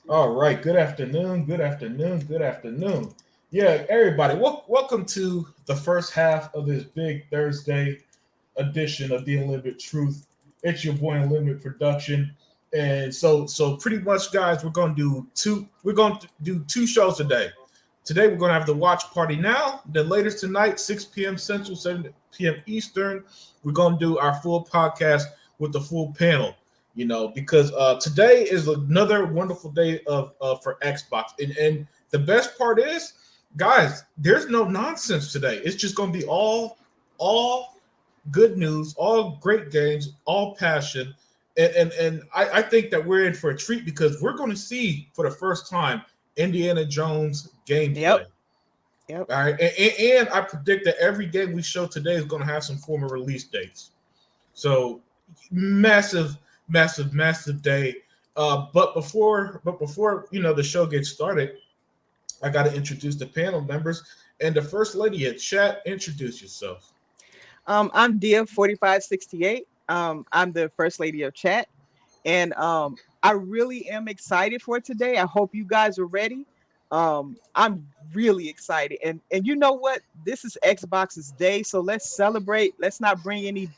All right. Good afternoon. Good afternoon. Good afternoon. Yeah, everybody. Welcome to the first half of this big Thursday edition of the Unlimited Truth. It's your boy Unlimited Production, and so pretty much, guys, we're gonna do two. We're gonna do two shows today. Today we're gonna have the watch party now. Then later tonight, 6 p.m. Central, 7 p.m. Eastern, we're gonna do our full podcast with the full panel. Because today is another wonderful day of for Xbox, and the best part is, guys, there's no nonsense today. It's just gonna be all good news, all great games, all passion. And I think that we're in for a treat because we're going to see for the first time Indiana Jones gameplay. Yep. Yep. All right. And I predict that every game we show today is going to have some form of release dates. So massive, massive, massive day. But before the show gets started, I got to introduce the panel members and the first lady at chat. Introduce yourself. I'm Dia 4568. I'm the first lady of chat, and I really am excited for today. I hope you guys are ready. I'm really excited, and you know what? This is Xbox's day, so let's celebrate. Let's not bring any,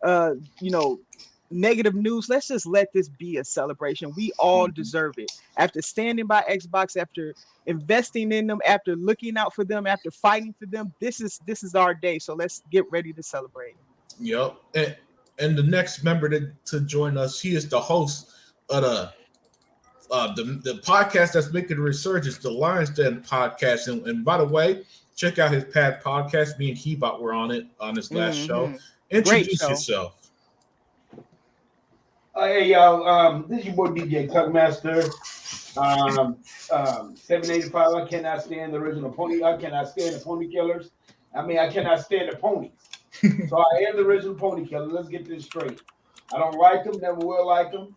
uh, you know, negative news. Let's just let this be a celebration. We all deserve it. After standing by Xbox, after investing in them, after looking out for them, after fighting for them, this is our day. So let's get ready to celebrate. Yep. And the next member to join us, he is the host of the podcast that's making a resurgence, the Lions Den podcast. And by the way, check out his pad podcast. Me and Hebot were on it on this last show. Hmm. Great Introduce show. yourself. Hey y'all, this is your boy DJ Tuckmaster. 785. I cannot stand the original pony. I cannot stand the pony killers. I mean, I cannot stand the ponies. So I am the original pony killer. Let's get this straight. I don't like them, never will like them.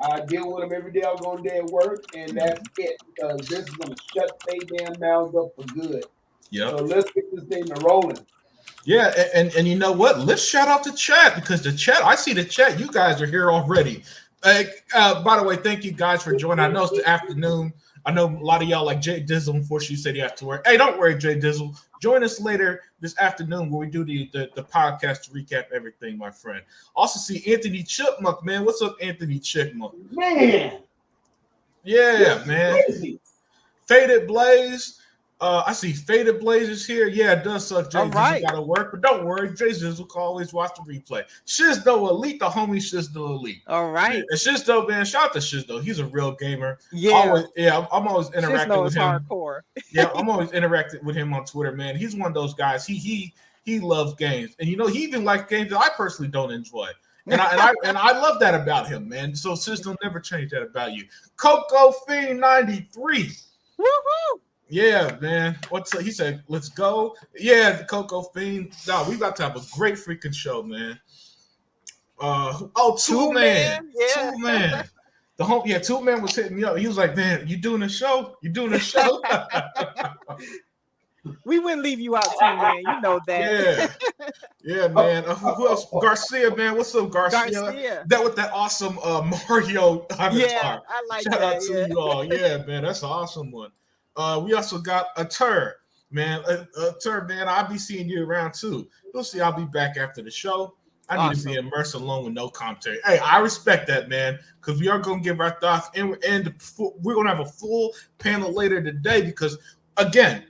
I deal with them every day. I'm going day at work, and that's it. Because this is going to shut they damn mouths up for good. So Yep. let's get this thing rolling. Yeah, and you know what? Let's shout out the chat because the chat. I see the chat. You guys are here already. By the way, thank you guys for joining. I know it's the afternoon. I know a lot of y'all like Jay Dizzle. Unfortunately, said he has to work. Hey, don't worry, Jay Dizzle. Join us later this afternoon where we do the podcast to recap everything, my friend. Also see Anthony Chipmunk, man. What's up, Anthony Chipmunk? Man, Yeah, this is man. crazy. Faded Blaze. I see Faded Blaze is here. Yeah, it does suck. Jay All Dizzle right. got to work, but don't worry. Jay Dizzle can always watch the replay. Shizdo Elite, the homie Shizdo Elite. All right. And Shizdo, man, shout out to Shizdo. He's a real gamer. Yeah. I'm always Just interacting know with it's him. hardcore. Yeah, I'm always interacting with him on Twitter, man. He's one of those guys. He loves games, and he even likes games that I personally don't enjoy. And I love that about him, man. So Shizdo, never change that about you. Coco Fiend 93. Woohoo! Yeah, man. He said? Let's go. Yeah, the Coco Fiend. No, we about to have a great freaking show, man. Two Man. Yeah. Two Man. Two Man was hitting me up. He was like, "Man, you doing a show? You doing a show?" We wouldn't leave you out too, man. You know that. Yeah, man. Who else? Garcia, man. What's up, Garcia? Garcia. That with that awesome Mario avatar. Yeah, I like Shout that. out to Yeah. you all. Yeah, man, that's an awesome one. We also got a Tur, man. A Tur, man. I'll be seeing you around too. You'll see. I'll be back after the show. I need to be immersed alone with no commentary. Hey, I respect that, man, because we are going to give our thoughts, and we're going to have a full panel later today because, again,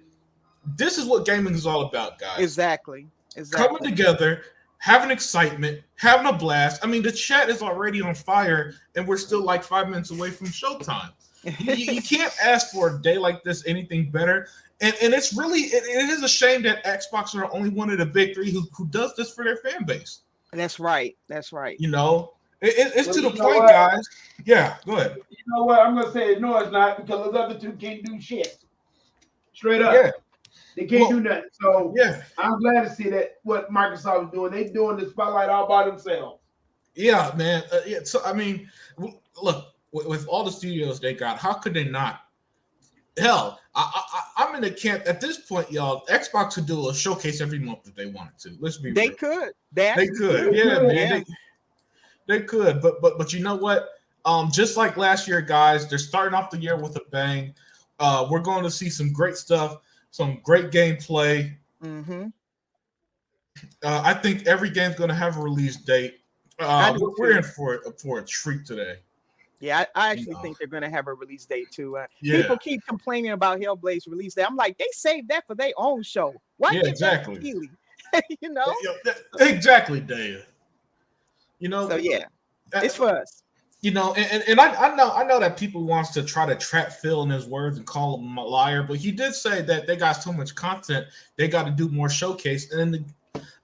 this is what gaming is all about, guys. Exactly. Coming together, having excitement, having a blast. I mean, the chat is already on fire, and we're still like 5 minutes away from showtime. You can't ask for a day like this anything better. And it's really it is a shame that Xbox are only one of the big three who does this for their fan base. That's right. That's right. It's Well, to the you know point, what? guys. Yeah, go ahead. You know what? I'm gonna say no, it's not because those other two can't do shit. Straight up, Yeah, they can't do nothing. So yeah, I'm glad to see that what Microsoft is doing. They doing the spotlight all by themselves. yeah, man. So I mean, look, with all the studios they got, how could they not? Hell, I'm in the camp at this point, y'all. Xbox could do a showcase every month if they wanted to. Let's be They real. could. They could, yeah, man. Yeah. They could, but you know what? Just like last year, guys, they're starting off the year with a bang. We're going to see some great stuff, some great gameplay. Mm-hmm. I think every game's going to have a release date. We're in for a treat today. Yeah, I actually No. think they're going to have a release date too. Yeah. People keep complaining about Hellblade's release date. I'm like, they saved that for their own show. Why Yeah, give exactly. that to Keely? You know? Exactly, Daya. You know. So yeah, it's for us. You know, and I know that people wants to try to trap Phil in his words and call him a liar, but he did say that they got so much content, they got to do more showcase. And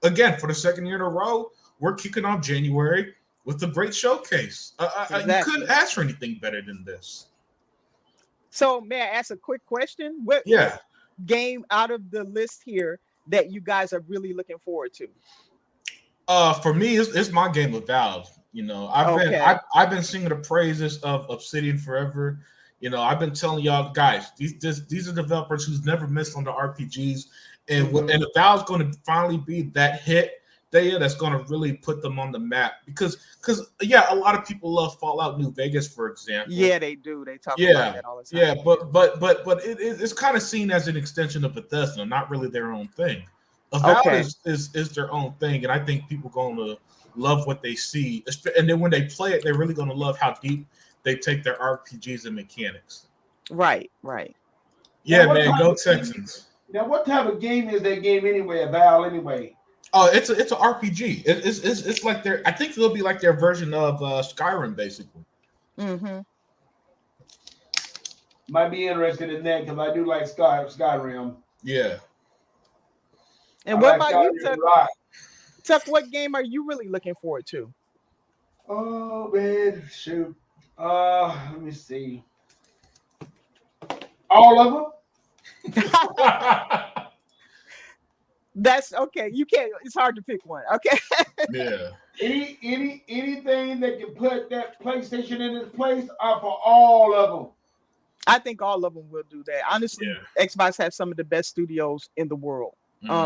again, for the second year in a row, we're kicking off January with a great showcase. Exactly. You couldn't ask for anything better than this. So may I ask a quick question? What game out of the list here that you guys are really looking forward to? For me, it's my game with Valve. You know, I've been singing the praises of Obsidian forever. You know, I've been telling y'all guys, these are developers who's never missed on the RPGs, and and the Valve's going to finally be that hit that's going to really put them on the map because a lot of people love Fallout New Vegas, for example. Yeah, they do. They talk about that all the time. Yeah, but it's kind of seen as an extension of Bethesda, not really their own thing. Valve is their own thing, and I think people going to love what they see, and then when they play it, they're really going to love how deep they take their RPGs and mechanics. Right. Yeah, man, go Texans. Now, what type of game is that game anyway? Valve anyway? Oh, it's an RPG. It's like I think it'll be like their version of Skyrim, basically. Mm-hmm. Might be interested in that because I do like Skyrim. Yeah. And what about you, Tuck? What game are you really looking forward to? Oh man, shoot. Let me see. All of them. That's okay. You can't. It's hard to pick one. Okay. Yeah. Anything that can put that PlayStation in its place are for all of them. I think all of them will do that. Honestly, Xbox has some of the best studios in the world.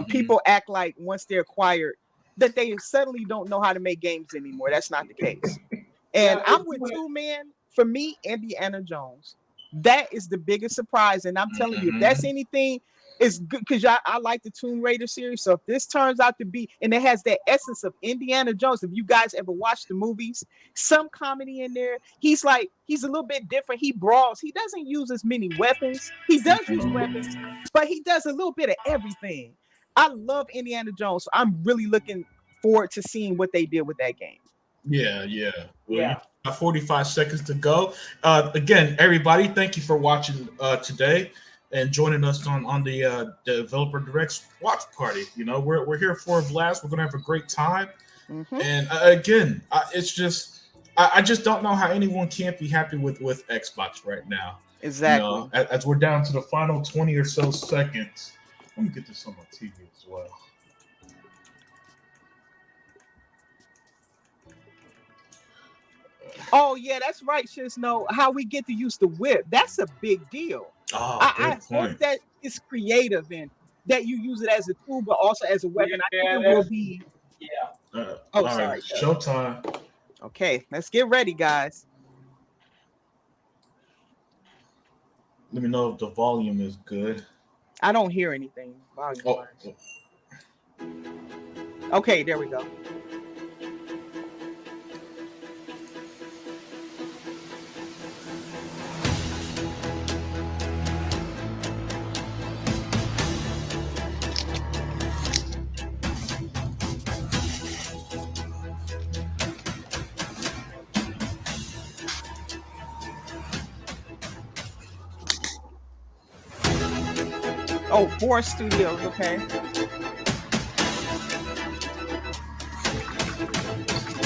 People act like once they're acquired that they suddenly don't know how to make games anymore. That's not the case. And I'm with you, man. For me, Indiana Jones, that is the biggest surprise. And I'm telling you, if that's anything, it's good because I like the Tomb Raider series. So if this turns out to be, and it has that essence of Indiana Jones, if you guys ever watched the movies, some comedy in there, he's a little bit different. He brawls. He doesn't use as many weapons. He does use weapons, but he does a little bit of everything. I love Indiana Jones. So I'm really looking forward to seeing what they did with that game. Yeah. Well, 45 seconds to go. Again, everybody, thank you for watching today and joining us on the Developer Direct's watch party. You know, we're here for a blast. We're gonna have a great time. And again, it's just I just don't know how anyone can't be happy with Xbox right now. Exactly. You know, as we're down to the final 20 or so seconds. Let me get this on my TV as well. Oh yeah, that's right. Just know how we get to use the whip. That's a big deal. Oh, I hope that it's creative and that you use it as a tool, but also as a weapon. I think it will be. Yeah. All right, showtime. Okay, let's get ready, guys. Let me know if the volume is good. I don't hear anything. Volume-wise. Okay, there we go. Oh, 4 studios, okay.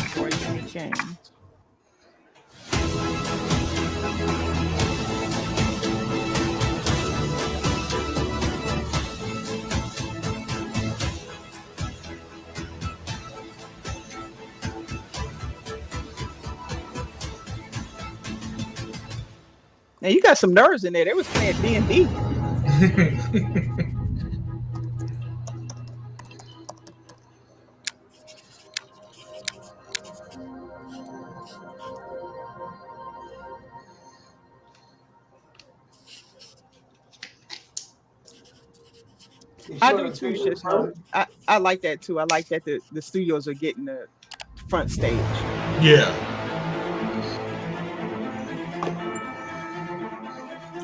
For unique games. Now you got some nerves in there. They was playing D&D. They I showed do us too, things Shish. No, first. I like that too. I like that the studios are getting the front stage. Yeah,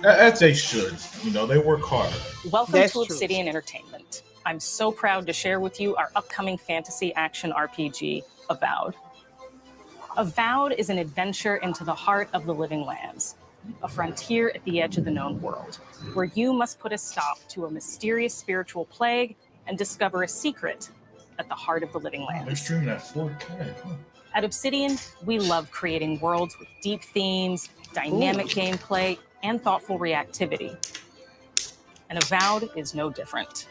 as they should. You know, they work hard. Welcome That's to true. Obsidian Entertainment. I'm so proud to share with you our upcoming fantasy action RPG, Avowed. Avowed is an adventure into the heart of the Living Lands, a frontier at the edge of the known world, where you must put a stop to a mysterious spiritual plague and discover a secret at the heart of the Living Wow, they're Lands. streaming at 4K. Huh. At Obsidian, we love creating worlds with deep themes, dynamic gameplay, and thoughtful reactivity. And Avowed is no different.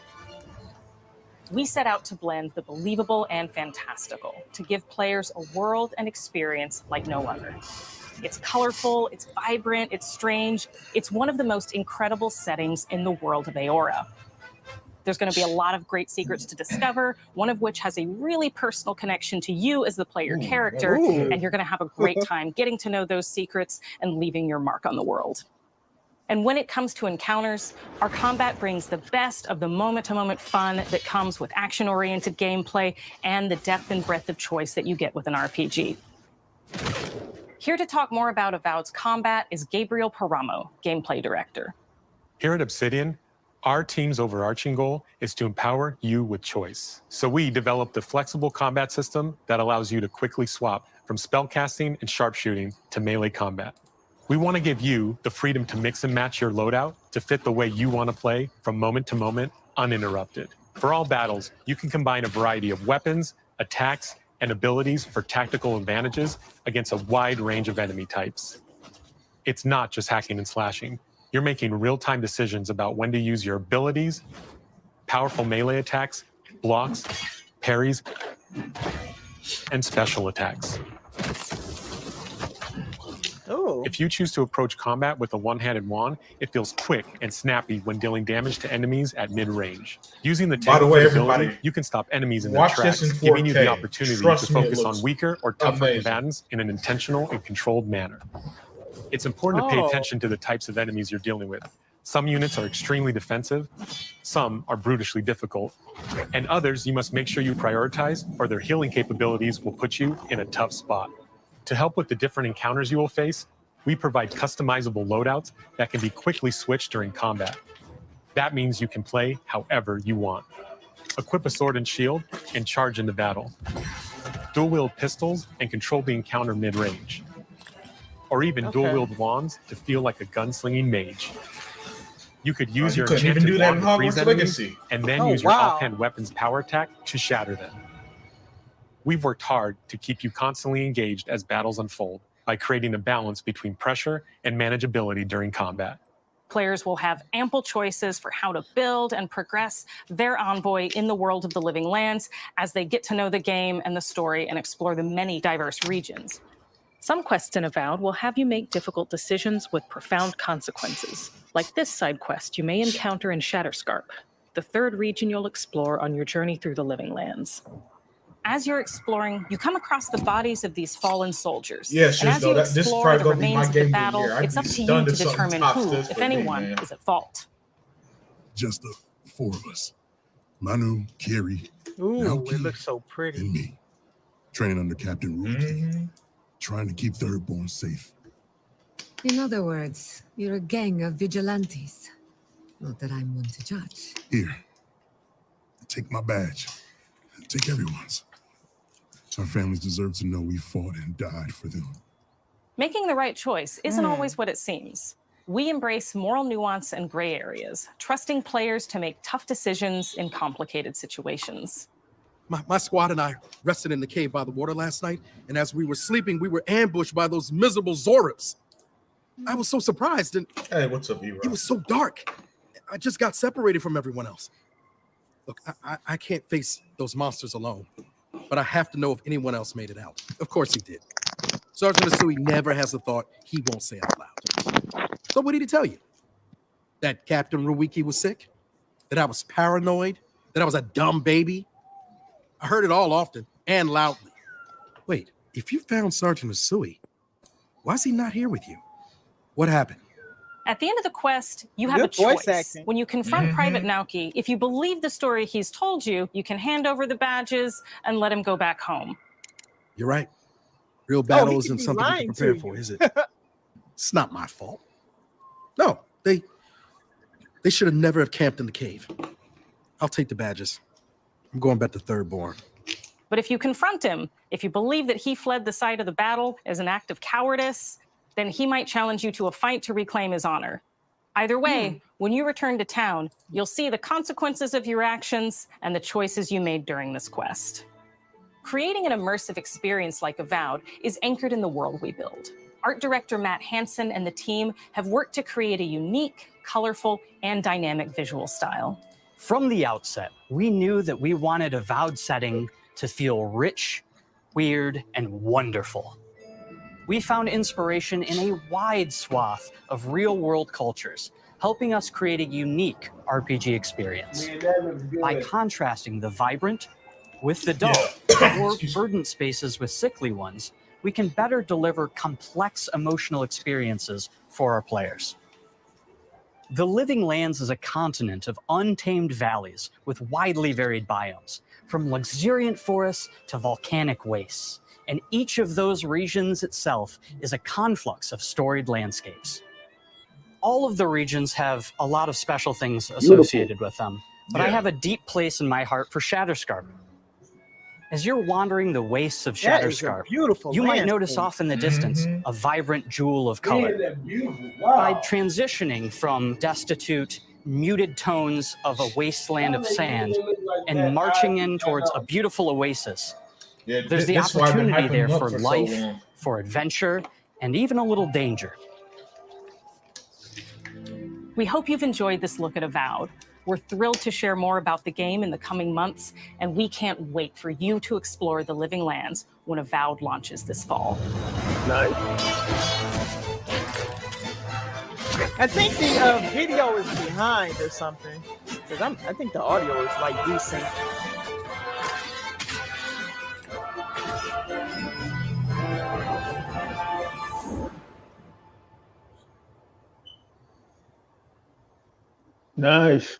We set out to blend the believable and fantastical to give players a world and experience like no other. It's colorful, it's vibrant, it's strange. It's one of the most incredible settings in the world of Aora. There's going to be a lot of great secrets to discover, one of which has a really personal connection to you as the player character, and you're going to have a great time getting to know those secrets and leaving your mark on the world. And when it comes to encounters, our combat brings the best of the moment-to-moment fun that comes with action-oriented gameplay and the depth and breadth of choice that you get with an RPG. Here to talk more about Avowed's combat is Gabriel Paramo, Gameplay Director. Here at Obsidian, our team's overarching goal is to empower you with choice. So we developed a flexible combat system that allows you to quickly swap from spellcasting and sharpshooting to melee combat. We want to give you the freedom to mix and match your loadout to fit the way you want to play from moment to moment, uninterrupted. For all battles, you can combine a variety of weapons, attacks, and abilities for tactical advantages against a wide range of enemy types. It's not just hacking and slashing. You're making real-time decisions about when to use your abilities, powerful melee attacks, blocks, parries, and special attacks. Oh, If you choose to approach combat with a one-handed wand, it feels quick and snappy when dealing damage to enemies at mid-range. Using the By the way, tank ability, everybody, you can stop enemies in their watch tracks, this in giving you the 4K. opportunity Trust to me, it focus looks on weaker or tougher amazing. combatants in an intentional and controlled manner. It's important to pay Oh. attention to the types of enemies you're dealing with. Some units are extremely defensive, some are brutishly difficult, and others you must make sure you prioritize or their healing capabilities will put you in a tough spot. To help with the different encounters you will face, we provide customizable loadouts that can be quickly switched during combat. That means you can play however you want. Equip a sword and shield and charge into battle. Dual-wield pistols and control the encounter mid-range. Or even Okay. dual-wield wands to feel like a gunslinging mage. You could use you your couldn't even enchanted do that wand in to freeze Hogwarts enemies Legacy. and then Oh, use your wow. offhand weapon's power attack to shatter them. We've worked hard to keep you constantly engaged as battles unfold by creating a balance between pressure and manageability during combat. Players will have ample choices for how to build and progress their envoy in the world of the Living Lands as they get to know the game and the story and explore the many diverse regions. Some quests in Avowed will have you make difficult decisions with profound consequences, like this side quest you may encounter in Shatterscarp, the third region you'll explore on your journey through the Living Lands. As you're exploring, you come across the bodies of these fallen soldiers. Yeah, and sure, as though. you This is explore probably the gonna be my remains of game the of the battle, year. I'd it's be up to you stunned to if something determine tops who, this if for me, anyone, man. is at fault. Just the four of us. Manu, Kiri, ooh, Naoki, it looks so pretty. and me. Training under Captain Ruki. Mhm. Trying to keep Thirdborn safe. In other words, you're a gang of vigilantes. Not that I'm one to judge. Here. Take my badge. Take everyone's. Our families deserve to know we fought and died for them. Making the right choice isn't always what it seems. We embrace moral nuance and gray areas, trusting players to make tough decisions in complicated situations. My squad and I rested in the cave by the water last night, and as we were sleeping, we were ambushed by those miserable Zorips. I was so surprised, and Hey, what's up, E-Rock? it was so dark. I just got separated from everyone else. Look, I can't face those monsters alone, but I have to know if anyone else made it out. Of course he did. Sergeant Asui never has a thought he won't say out loud. So what did he tell you? That Captain Ruiki was sick? That I was paranoid? That I was a dumb baby? I heard it all often and loudly. Wait, if you found Sergeant Asui, why is he not here with you? What happened? At the end of the quest, you have Good a voice choice. acting. When you confront Mhm. Private Naoki, if you believe the story he's told you, you can hand over the badges and let him go back home. You're right. Real Oh, battle he isn't could be something you lying can to prepare you. for, is it? It's not my fault. No, they should have never have camped in the cave. I'll take the badges. I'm going back to Third Born. But if you confront him, if you believe that he fled the site of the battle as an act of cowardice, then he might challenge you to a fight to reclaim his honor. Either way, when you return to town, you'll see the consequences of your actions and the choices you made during this quest. Creating an immersive experience like Avowed is anchored in the world we build. Art director Matt Hansen and the team have worked to create a unique, colorful, and dynamic visual style. From the outset, we knew that we wanted Avowed setting to feel rich, weird, and wonderful. We found inspiration in a wide swath of real-world cultures, helping us create a unique RPG experience. Man, that looks good. By contrasting the vibrant with the dull, or verdant spaces with sickly ones, we can better deliver complex emotional experiences for our players. The Living Lands is a continent of untamed valleys with widely varied biomes, from luxuriant forests to volcanic wastes. And each of those regions itself is a conflux of storied landscapes. All of the regions have a lot of special things associated with them, but I have a deep place in my heart for Shatterscarp. As you're wandering the wastes of That is a Shatterscarp, beautiful you might landscape. notice off in the distance a vibrant jewel of color. Man, that's beautiful. By Wow. transitioning from destitute, muted tones of a wasteland of sand and marching in towards a beautiful oasis, Yeah, there's the that's why I've been opportunity hyping there him up for so life, long. for adventure, and even a little danger. We hope you've enjoyed this look at Avowed. We're thrilled to share more about the game in the coming months, and we can't wait for you to explore the Living Lands when Avowed launches this fall. I think the video is behind or something. Because I think the audio is like decent. Nice.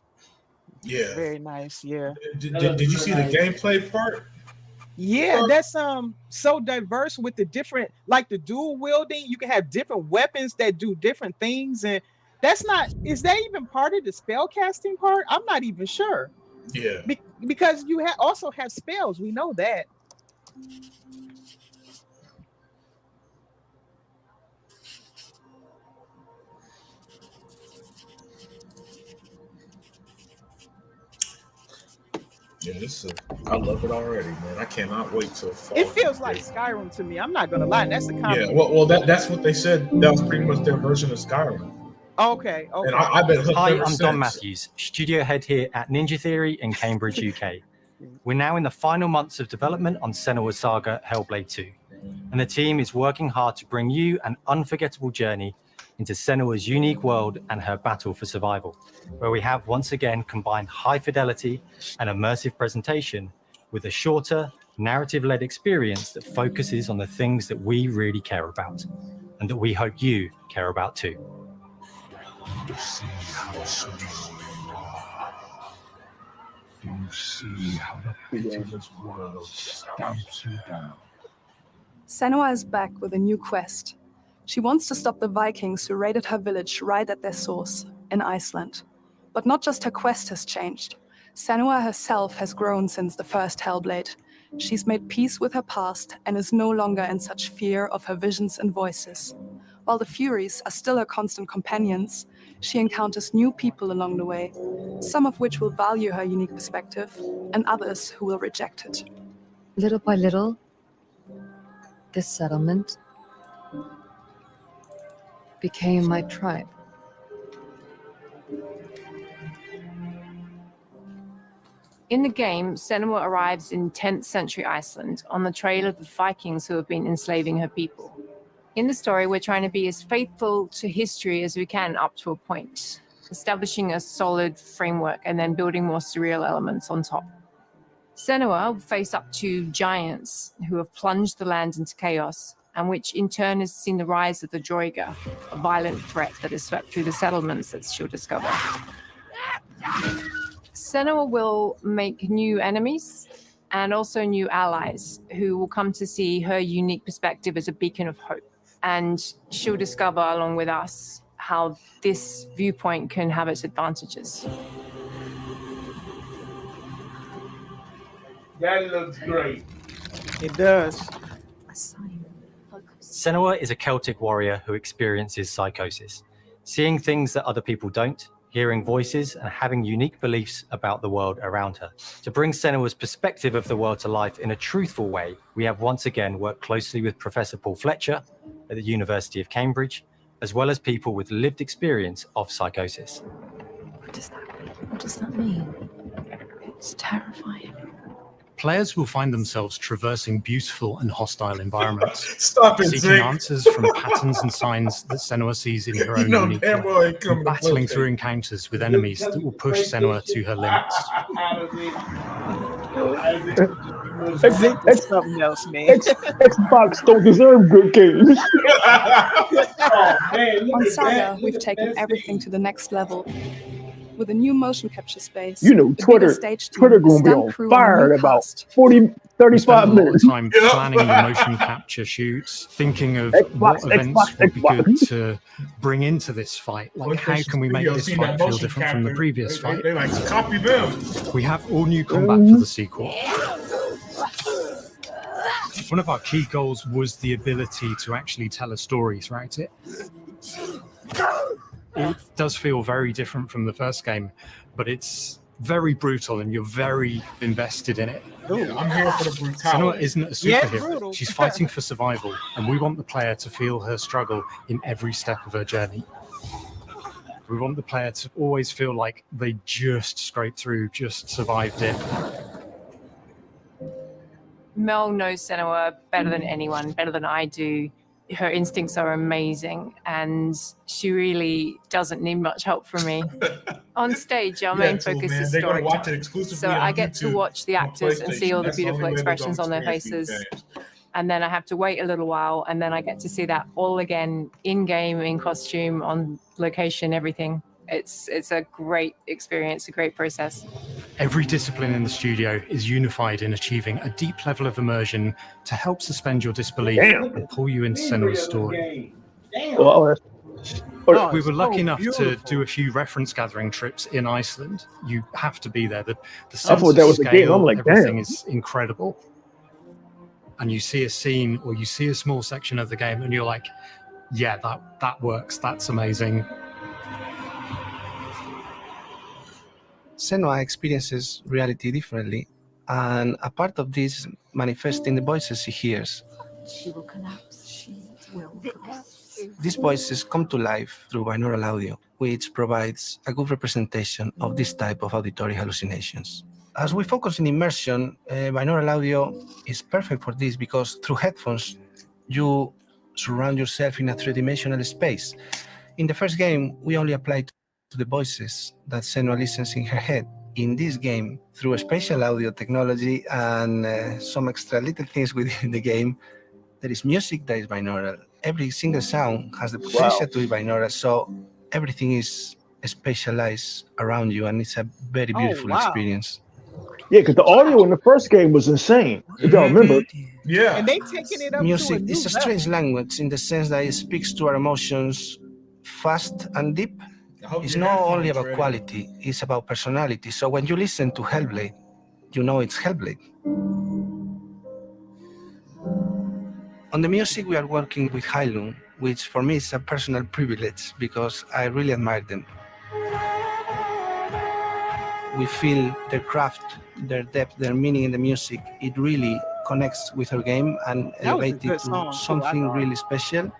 Yeah. Very nice, yeah. Did you see the gameplay part? Yeah, that's so diverse with the different, like the dual wielding. You can have different weapons that do different things, and that's not. Is that even part of the spell casting part? I'm not even sure. Yeah. Because you also have spells. We know that. Yeah, I love it already, man. I cannot wait till fall. It feels like Skyrim to me. I'm not gonna lie. That's a Yeah, compliment. well, that's what they said. That was pretty much their version of Skyrim. Okay. And I've been hooked Hi, ever I'm since. Don Matthews, studio head here at Ninja Theory in Cambridge, UK. We're now in the final months of development on Senua's Saga Hellblade 2, and the team is working hard to bring you an unforgettable journey into Senua's unique world and her battle for survival, where we have once again combined high fidelity and immersive presentation with a shorter, narrative-led experience that focuses on the things that we really care about, and that we hope you care about too. You see how strong you are. Do you see how the pitiless world stamps you down? Senua is back with a new quest. She wants to stop the Vikings who raided her village right at their source, in Iceland. But not just her quest has changed. Senua herself has grown since the first Hellblade. She's made peace with her past and is no longer in such fear of her visions and voices. While the Furies are still her constant companions, she encounters new people along the way, some of which will value her unique perspective, and others who will reject it. Little by little, this settlement became my tribe. In the game, Senua arrives in 10th century Iceland on the trail of the Vikings who have been enslaving her people. In the story, we're trying to be as faithful to history as we can up to a point, establishing a solid framework and then building more surreal elements on top. Senua will face up to giants who have plunged the land into chaos and which in turn has seen the rise of the Droiga, a violent threat that has swept through the settlements that she'll discover. Senua will make new enemies and also new allies who will come to see her unique perspective as a beacon of hope. And she'll discover, along with us, how this viewpoint can have its advantages. That looks great. It does. Senua is a Celtic warrior who experiences psychosis, seeing things that other people don't, hearing voices, and having unique beliefs about the world around her. To bring Senua's perspective of the world to life in a truthful way, we have once again worked closely with Professor Paul Fletcher at the University of Cambridge, as well as people with lived experience of psychosis. What does that mean? It's terrifying. Players will find themselves traversing beautiful and hostile environments, Stop it, seeking Zeke. answers from patterns and signs that Senua sees in her own unique damn well way, ain't coming and to battling play. through encounters with enemies that will push Senua to her limits. That's something else, man. Xbox don't deserve good games. On Saga, we've taken everything to the next level. With a new motion capture space, You know, a bigger Twitter stage team, Twitter a gonna be stunt on crew, and a fire new in about cast. 40, We 35 spend a lot minutes. of time planning the motion capture shoots, thinking of what events would be good to bring into this fight. Like, how can we make this fight feel different from the previous fight? They like copy them. We have all new combat for the sequel. One of our key goals was the ability to actually tell a story throughout it. It does feel very different from the first game, but it's very brutal and you're very invested in it. I'm here for the Senua brutality. isn't a Yeah, superhero. brutal. She's fighting for survival, and we want the player to feel her struggle in every step of her journey. We want the player to always feel like they just scraped through, just survived it. Mel knows Senua better than anyone, better than I do. Her instincts are amazing, and she really doesn't need much help from me. On stage, our main Tool, focus man. is They're gonna watch it storytelling. exclusively So on I get to YouTube watch the on actors and see PlayStation. all the That's the beautiful only way they're gonna expressions on their experience faces. these games. And then I have to wait a little while, and then I get to see that all again in game, in costume, on location, everything. It's a great experience, a great process. Every discipline in the studio is unified in achieving a deep level of immersion to help suspend your disbelief and pull you into Senua's story. We were lucky enough to do a few reference gathering trips in Iceland. You have to be there. The sense thought that of was a game. scale, I'm like, everything damn. is incredible. And you see a scene or you see a small section of the game and you're like, yeah, that works. That's amazing. Senua experiences reality differently, and a part of this manifests in the voices she hears. She will collapse. She will collapse. These voices come to life through binaural audio, which provides a good representation of this type of auditory hallucinations. As we focus in immersion, binaural audio is perfect for this because through headphones, you surround yourself in a three-dimensional space. In the first game, we only applied to the voices that Senua listens in her head. In this game, through a spatial audio technology and some extra little things within the game, there is music that is binaural. Every single sound has the potential to be binaural, so everything is spatialized around you, and it's a very beautiful experience. Yeah, because the audio in the first game was insane. If y'all remember. Yeah. And they taking it up Music to a new is a level. strange language in the sense that it speaks to our emotions fast and deep. It's not only about quality, it's about personality. So when you listen to Hellblade, you know it's Hellblade. On the music, we are working with Heilung, which for me is a personal privilege because I really admire them. We feel their craft, their depth, their meaning in the music. It really connects with our game and That was a elevates it good to song, too, I something thought. really special.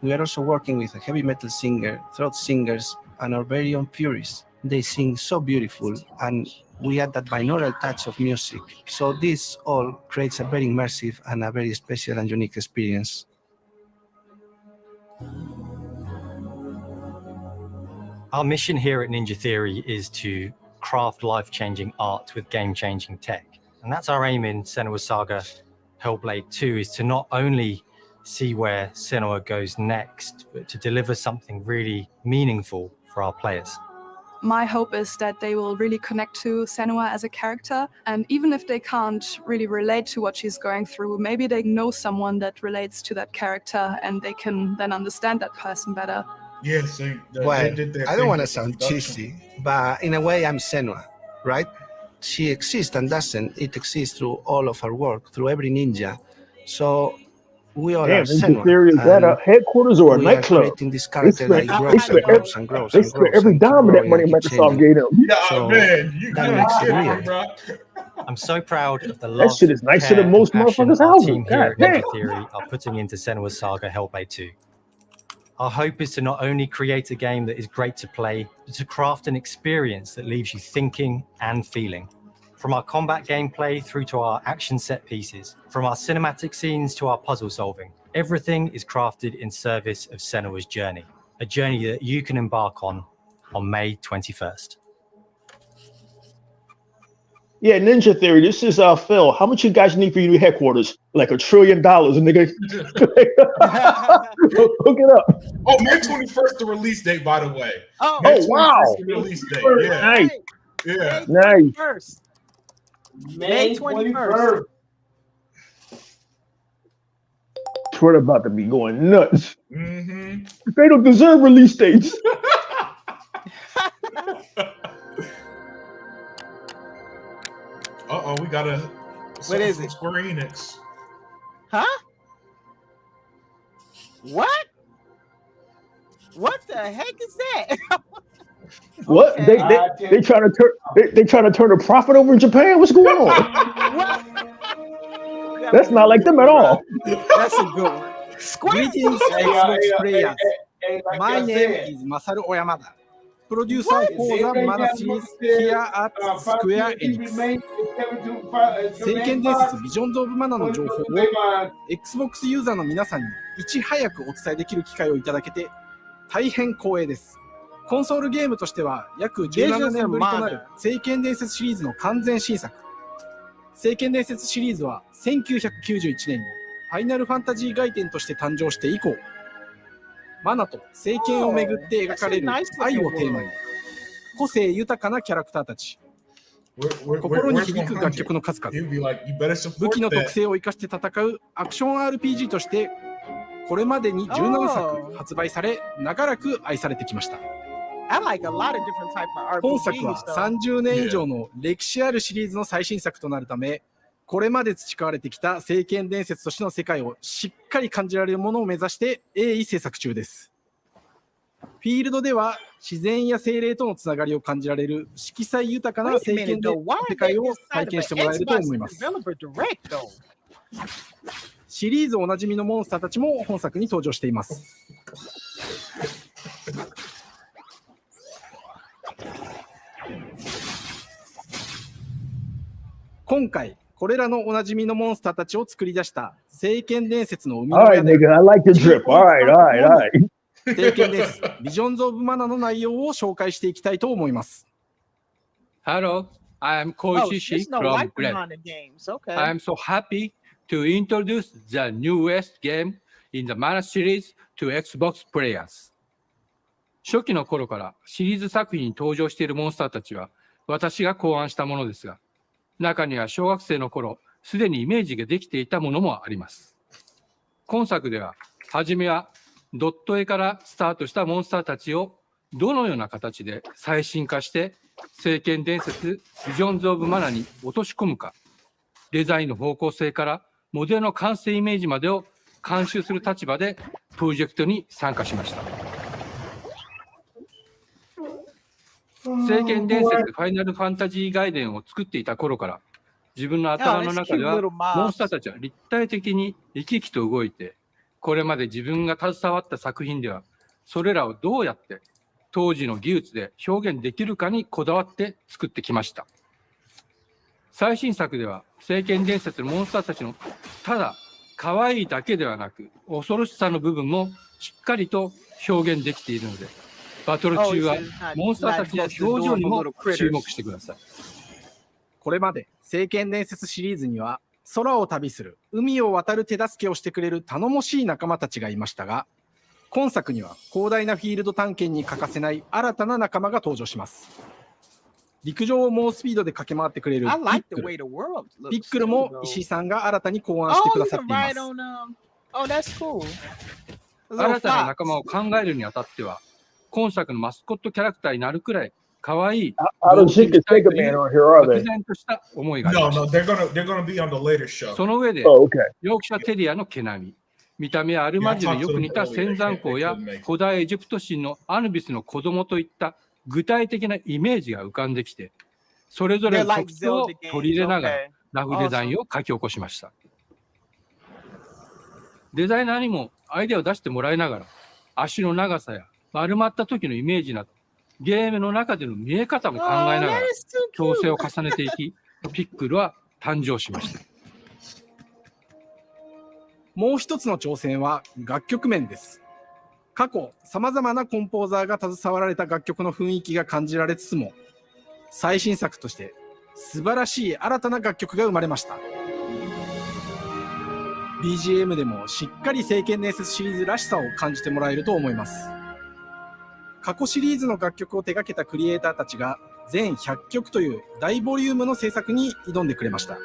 We are also working with a heavy metal singer, throat singers, and our very own Furies. They sing so beautiful, and we add that binaural touch of music. So this all creates a very immersive and a very special and unique experience. Our mission here at Ninja Theory is to craft life-changing art with game-changing tech. And that's our aim in Senua's Saga Hellblade 2, is to not only see where Senua goes next, but to deliver something really meaningful for our players. My hope is that they will really connect to Senua as a character, and even if they can't really relate to what she's going through, maybe they know someone that relates to that character and they can then understand that person better. Yes, they Well, did their I thing don't want to with the sound production. cheesy, but in a way, I'm Senua, right? She exists and doesn't. It exists through all of our work, through every ninja. So we all Damn, are Ninja Senua. Theory, is that a and headquarters or a we are nightclub? creating this They character that spent, grows and grows and grows they and spent grows every and keep dime of that growing money and keep Microsoft changing. gave them. Yeah, So man, you that good makes it shit, weird. bro. I'm so proud of the That love, shit is nicer care, than most and passion motherfuckers' our houses. team God here at damn. Ninja Theory are putting into Senua's Saga Hellblade 2. Our hope is to not only create a game that is great to play, but to craft an experience that leaves you thinking and feeling. From our combat gameplay through to our action set pieces, from our cinematic scenes to our puzzle solving, everything is crafted in service of Senua's journey, a journey that you can embark on May 21st. Yeah, Ninja Theory, this is Phil. How much you guys need for your new headquarters? Like $1 trillion, nigga. Hook it up. Oh, May 21st, the release date, by the way. Oh, May Oh, wow. 21st, the release date. Yeah. Nice. Yeah. May Nice. 21st. May 21st. Twitter about to be going nuts. Mm-hmm. They don't deserve release dates. Uh-oh, we got a What is it? Square Enix. Huh? What? What the heck is that? What? Okay. They trying to turn they trying to turn a profit over in Japan? What's going on? That's not like them at all. That's a good one. Greetings, Xbox players. My name is Masaru Oyamada, producer for the Mana series here at Square Enix. 聖剣伝説ビジョンズ・オブ・マナの情報を Xbox ユーザーの皆さんにいち早くお伝えできる機会をいただけて大変光栄です。コンソールゲームとしては約17年ぶりとなる聖剣伝説シリーズの完全新作。聖剣伝説シリーズは1991年にファイナルファンタジー外伝として誕生して以降、マナと聖剣をめぐって描かれる愛をテーマに、個性豊かなキャラクターたち、心に響く楽曲の数々、武器の特性を生かして戦うアクション RPG として、これまでに17作発売され、長らく愛されてきました。I like a lot of different type of 本作 RPGs は though. 30年以上の歴史あるシリーズの最新作となるため、これまで培われてきた聖剣伝説としての世界をしっかり感じられるものを目指して鋭意制作中です。フィールドでは自然や精霊とのつながりを感じられる色彩豊かな聖剣伝説の世界を体験してもらえると思います。シリーズおなじみのモンスターたちも本作に登場しています。今回これらのおなじみのモンスターたちを作り出した聖剣伝説の生みの All 親 right, で nigga. I like your drip. All right, all right, all right. 聖剣伝説ビジョンズ・オブ・マナの内容を紹介していきたいと思います。Hello, I am Oh, Koichi there's no from life Greg. behind the games. Okay. I am so happy to introduce the newest game in the Mana series to Xbox players. 初期の頃からシリーズ作品に登場しているモンスターたちは私が考案したものですが、中には小学生の頃、すでにイメージができていたものもあります。今作では、はじめはドット絵からスタートしたモンスターたちをどのような形で最新化して聖剣伝説ビジョンズ・オブ・マナに落とし込むか、デザインの方向性からモデルの完成イメージまでを監修する立場でプロジェクトに参加しました。聖剣伝説ファイナルファンタジー外伝を作っていた頃から自分の頭の中ではモンスターたちは立体的に生き生きと動いて、これまで自分が携わった作品ではそれらをどうやって当時の技術で表現できるかにこだわって作ってきました。最新作では聖剣伝説のモンスターたちのただ可愛いだけではなく恐ろしさの部分もしっかりと表現できているので、バトル中はモンスターたちの表情にも注目してください。これまで聖剣伝説シリーズには空を旅する、海を渡る手助けをしてくれる頼もしい仲間たちがいましたが、今作には広大なフィールド探検に欠かせない新たな仲間が登場します。陸上を猛スピードで駆け回ってくれる I ピッ like ク the ル。 way the world ピ looks. ックルも石井さんが新たに考案してくださっています。 ride on Oh, that's cool. A little 新たな fox. 仲間を考えるにあたっては、今作のマスコットキャラクターになるくらい可愛い I don't 動物 think に it's したい Sega とい Man う on here, are 漠 they? 然とした思いがあり No, まし no, た。 they're gonna be on the later show. その上で、 Oh, okay. ヨークシャテリアの毛並み、見た目はアルマジロによく似た仙山港や古代エジプト神のアヌビスの子供といった具体的なイメージが浮かんできて、それぞれ They're の like 特徴を Zelda 取り入れながら games. Okay. ラフデザインを書き起こしました。デザイナーにもアイデアを出してもらいながら、足の長さや丸まった時のイメージなど、ゲームの中での見え方も考えながら調整を重ねていき、ピックルは誕生しました。もう一つの挑戦は楽曲面です。過去、様々なコンポーザーが携わられた楽曲の雰囲気が感じられつつも、最新作として素晴らしい新たな楽曲が生まれました。BGM でもしっかり聖剣伝説シリーズらしさを感じてもらえると思います。過去シリーズの楽曲を手掛けたクリエイターたちが全100曲という大ボリュームの制作に挑んでくれました。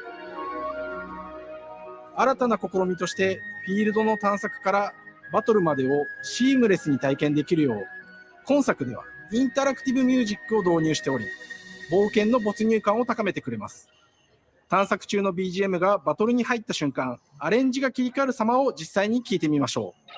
新たな試みとしてフィールドの探索からバトルまでをシームレスに体験できるよう、今作ではインタラクティブミュージックを導入しており、冒険の没入感を高めてくれます。探索中の BGM がバトルに入った瞬間、アレンジが切り替わる様を実際に聞いてみましょう。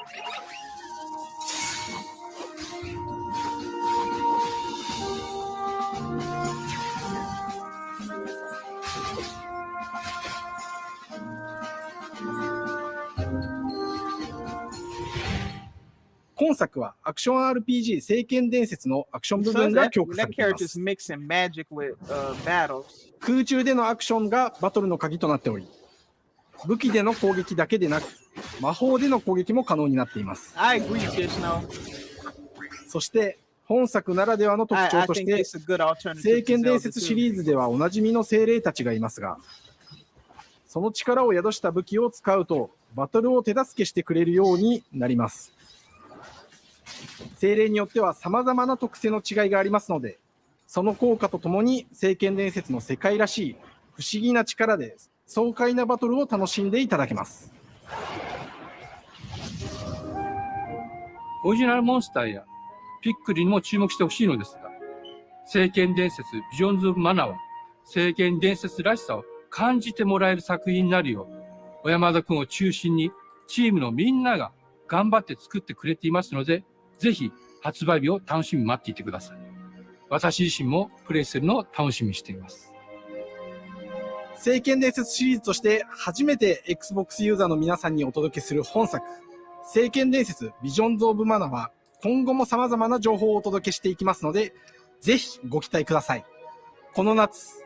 今作はアクション RPG 聖剣伝説のアクション部 So 分が that, 強化さ that れていま character's す。 mixing magic with battles. 空中でのアクションがバトルの鍵となっており、武器での攻撃だけでなく、魔法での攻撃も可能になっています。I agree, Kishno. そして本作ならではの特徴とし I think て、 it's a good alternative 聖 to 剣伝 Zelda 説 too. シリーズではおなじみの精霊たちがいますが、その力を宿した武器を使うとバトルを手助けしてくれるようになります。精霊によっては様々な特性の違いがありますので、その効果とともに聖剣伝説の世界らしい不思議な力で爽快なバトルを楽しんでいただけます。オリジナルモンスターやピックルにも注目してほしいのですが、聖剣伝説ビジョンズ・オブ・マナは聖剣伝説らしさを感じてもらえる作品になるよう、小山田君を中心にチームのみんなが頑張って作ってくれていますので、ぜひ発売日を楽しみに待っていてください。私自身もプレイするのを楽しみにしています。聖剣伝説シリーズとして初めて Xbox ユーザーの皆さんにお届けする本作、聖剣伝説ビジョンズ・オブ・マナは今後も様々な情報をお届けしていきますので、ぜひご期待ください。この夏、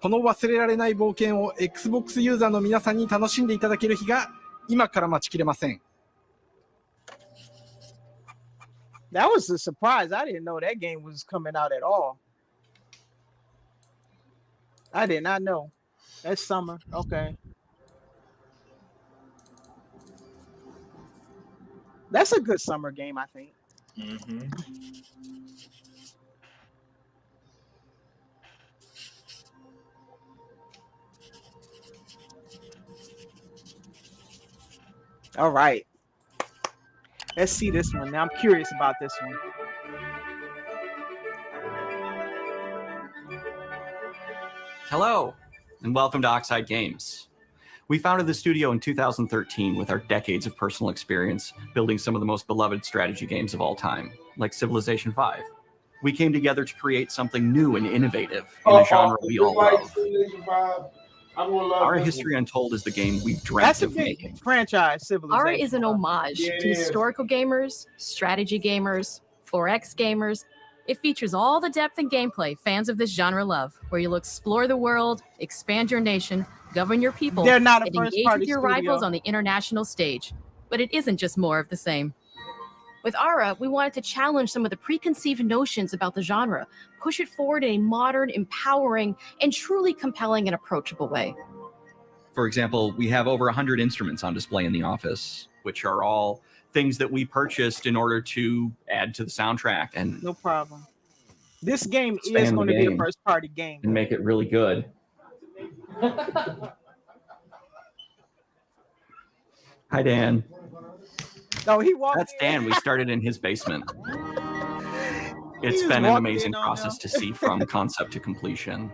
この忘れられない冒険を Xbox ユーザーの皆さんに楽しんでいただける日が今から待ちきれません。That was a surprise. I didn't know that game was coming out at all. I did not know. That's summer. Okay. That's a good summer game, I think. Mm-hmm. All right. Let's see this one. Now I'm curious about this one. Hello, and welcome to Oxide Games. We founded the studio in 2013 with our decades of personal experience building some of the most beloved strategy games of all time, like Civilization V. We came together to create something new and innovative in a genre we all love. Our History Untold is the game we've dreamt That's a of big making. franchise, Civilization. Ara is an homage to Yeah. historical gamers, strategy gamers, 4X gamers. It features all the depth and gameplay fans of this genre love, where you'll explore the world, expand your nation, govern your people, They're not a and engage first-party with your studio. rivals on the international stage. But it isn't just more of the same. With Ara, we wanted to challenge some of the preconceived notions about the genre, push it forward in a modern, empowering, and truly compelling and approachable way. For example, we have over 100 instruments on display in the office, which are all things that we purchased in order to add to the soundtrack and No problem. This game is Expand the going to be a game. first party game. and make it really good. Hi, Dan. No, he walked That's Dan. We started in his basement. It's just been an walked amazing in on process him. to see from concept to completion.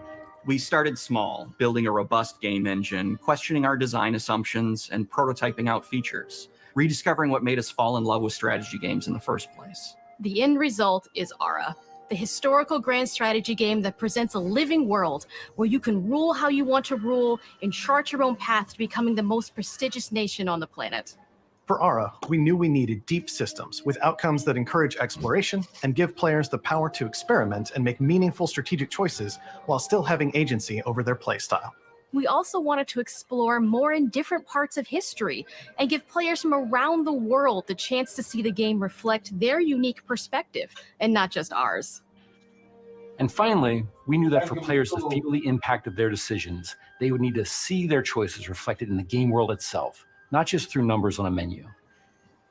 We started small, building a robust game engine, questioning our design assumptions, and prototyping out features, rediscovering what made us fall in love with strategy games in the first place. The end result is Ara, the historical grand strategy game that presents a living world where you can rule how you want to rule and chart your own path to becoming the most prestigious nation on the planet. For Ara, we knew we needed deep systems with outcomes that encourage exploration and give players the power to experiment and make meaningful strategic choices while still having agency over their playstyle. We also wanted to explore more in different parts of history and give players from around the world the chance to see the game reflect their unique perspective and not just ours. And finally, we knew that for players to feel the impact of their decisions, they would need to see their choices reflected in the game world itself, not just through numbers on a menu.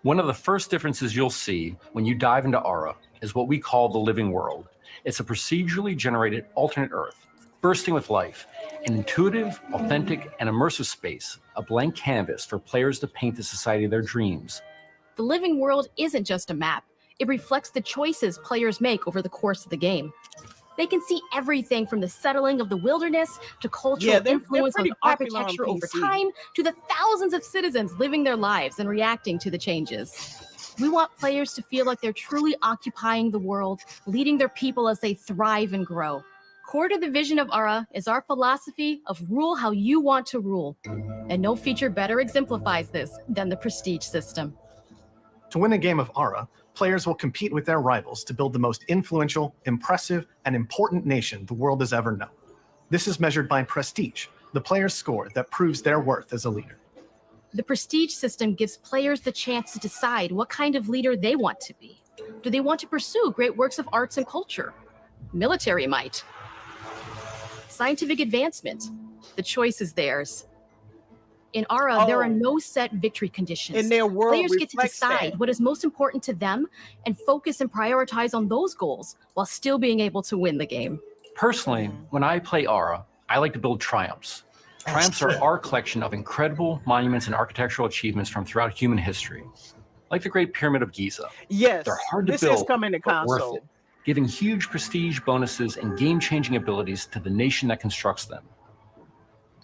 One of the first differences you'll see when you dive into Ara is what we call the living world. It's a procedurally generated alternate Earth, bursting with life, an intuitive, authentic, and immersive space, a blank canvas for players to paint the society of their dreams. The living world isn't just a map. It reflects the choices players make over the course of the game. They can see everything from the settling of the wilderness to cultural Yeah, they're influence on pretty popular on architecture over PC. time to the thousands of citizens living their lives and reacting to the changes. We want players to feel like they're truly occupying the world, leading their people as they thrive and grow. Core to the vision of Ara is our philosophy of rule how you want to rule. And no feature better exemplifies this than the prestige system. To win a game of Ara, players will compete with their rivals to build the most influential, impressive, and important nation the world has ever known. This is measured by prestige, the player's score that proves their worth as a leader. The prestige system gives players the chance to decide what kind of leader they want to be. Do they want to pursue great works of arts and culture? Military might? Scientific advancement? The choice is theirs. In Ara, there are no set victory conditions. And their world Players get to reflects decide that. what is most important to them and focus and prioritize on those goals while still being able to win the game. Personally, when I play Ara, I like to build triumphs. Triumphs are our collection of incredible monuments and architectural achievements from throughout human history, like the Great Pyramid of Giza. Yes, They're hard to this build, is coming to but worth console. it, giving huge prestige bonuses and game-changing abilities to the nation that constructs them.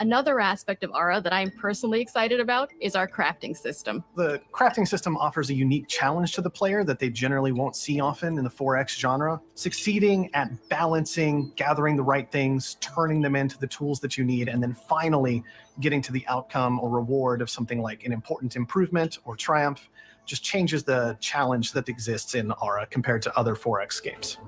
Another aspect of Ara that I'm personally excited about is our crafting system. The crafting system offers a unique challenge to the player that they generally won't see often in the 4X genre. Succeeding at balancing, gathering the right things, turning them into the tools that you need, and then finally getting to the outcome or reward of something like an important improvement or triumph just changes the challenge that exists in Ara compared to other 4X games.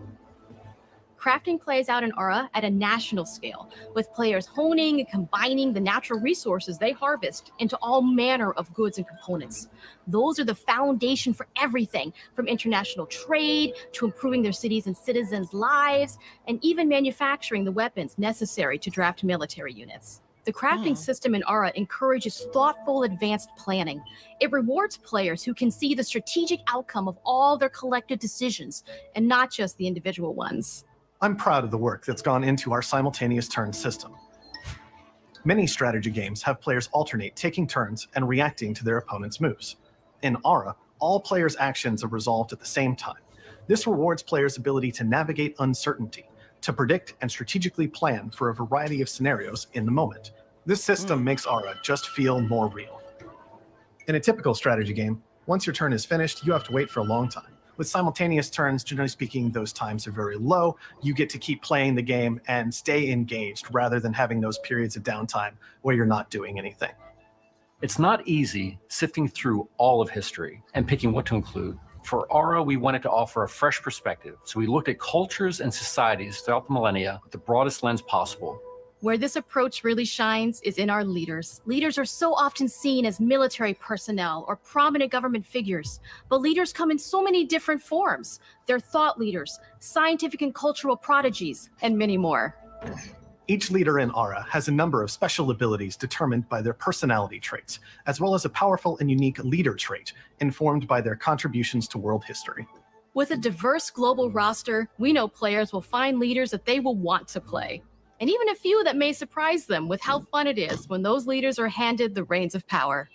Crafting plays out in Ara at a national scale, with players honing and combining the natural resources they harvest into all manner of goods and components. Those are the foundation for everything, from international trade to improving their cities and citizens' lives, and even manufacturing the weapons necessary to draft military units. The crafting system in Ara encourages thoughtful, advanced planning. It rewards players who can see the strategic outcome of all their collective decisions, and not just the individual ones. I'm proud of the work that's gone into our simultaneous turn system. Many strategy games have players alternate taking turns and reacting to their opponent's moves. In Ara, all players' actions are resolved at the same time. This rewards players' ability to navigate uncertainty, to predict and strategically plan for a variety of scenarios in the moment. This system makes Ara just feel more real. In a typical strategy game, once your turn is finished, you have to wait for a long time. With simultaneous turns, generally speaking, those times are very low. You get to keep playing the game and stay engaged rather than having those periods of downtime where you're not doing anything. It's not easy sifting through all of history and picking what to include. For Ara, we wanted to offer a fresh perspective, so we looked at cultures and societies throughout the millennia with the broadest lens possible. Where this approach really shines is in our leaders. Leaders are so often seen as military personnel or prominent government figures, but leaders come in so many different forms. They're thought leaders, scientific and cultural prodigies, and many more. Each leader in Aura has a number of special abilities determined by their personality traits, as well as a powerful and unique leader trait informed by their contributions to world history. With a diverse global roster, we know players will find leaders that they will want to play, and even a few that may surprise them with how fun it is when those leaders are handed the reins of power.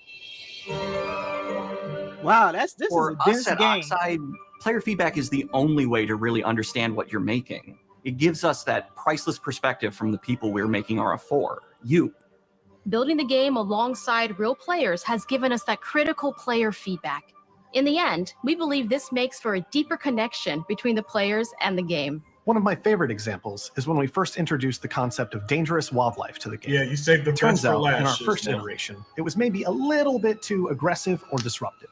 Wow, this For is a dense us at game. Oxide, player feedback is the only way to really understand what you're making. It gives us that priceless perspective from the people we're making Aura for, you. Building the game alongside real players has given us that critical player feedback. In the end, we believe this makes for a deeper connection between the players and the game. One of my favorite examples is when we first introduced the concept of dangerous wildlife to the game. Yeah, you saved the Turns best for out, last. in our just first now. iteration, it was maybe a little bit too aggressive or disruptive.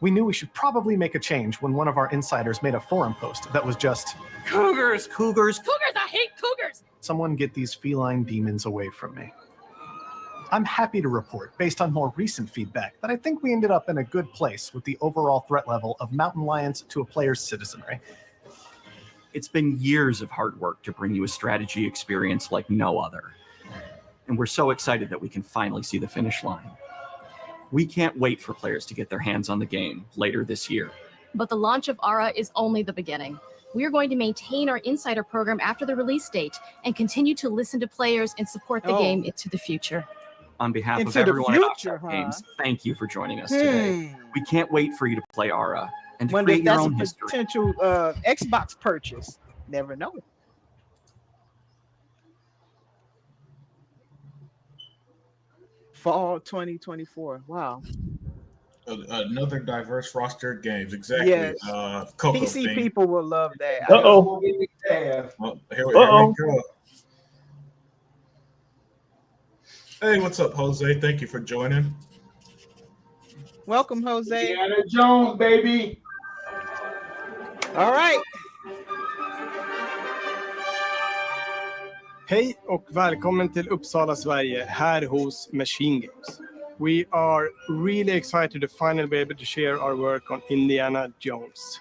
We knew we should probably make a change when one of our insiders made a forum post that was just, Cougars, cougars, Cougars, I hate cougars! someone get these feline demons away from me. I'm happy to report, based on more recent feedback, that I think we ended up in a good place with the overall threat level of mountain lions to a player's citizenry. It's been years of hard work to bring you a strategy experience like no other. And we're so excited that we can finally see the finish line. We can't wait for players to get their hands on the game later this year. But the launch of Aura is only the beginning. We are going to maintain our insider program after the release date and continue to listen to players and support the game into the future. On behalf of Into the everyone at future, Oxide huh? Games, thank you for joining us today. We can't wait for you to play Aura and to Wonder if create your that's own a history. potential Xbox purchase. Never know. Fall 2024. Wow. Another diverse roster of games. Exactly. Yes. Coco PC thing. people will love that. Well, here we go. Hey, what's up, Jose? Thank you for joining. Welcome, Jose. Indiana Jones, baby. All right. Hej och välkommen till Uppsala, Sverige, här hos Machine Games. We are really excited to finally be able to share our work on Indiana Jones.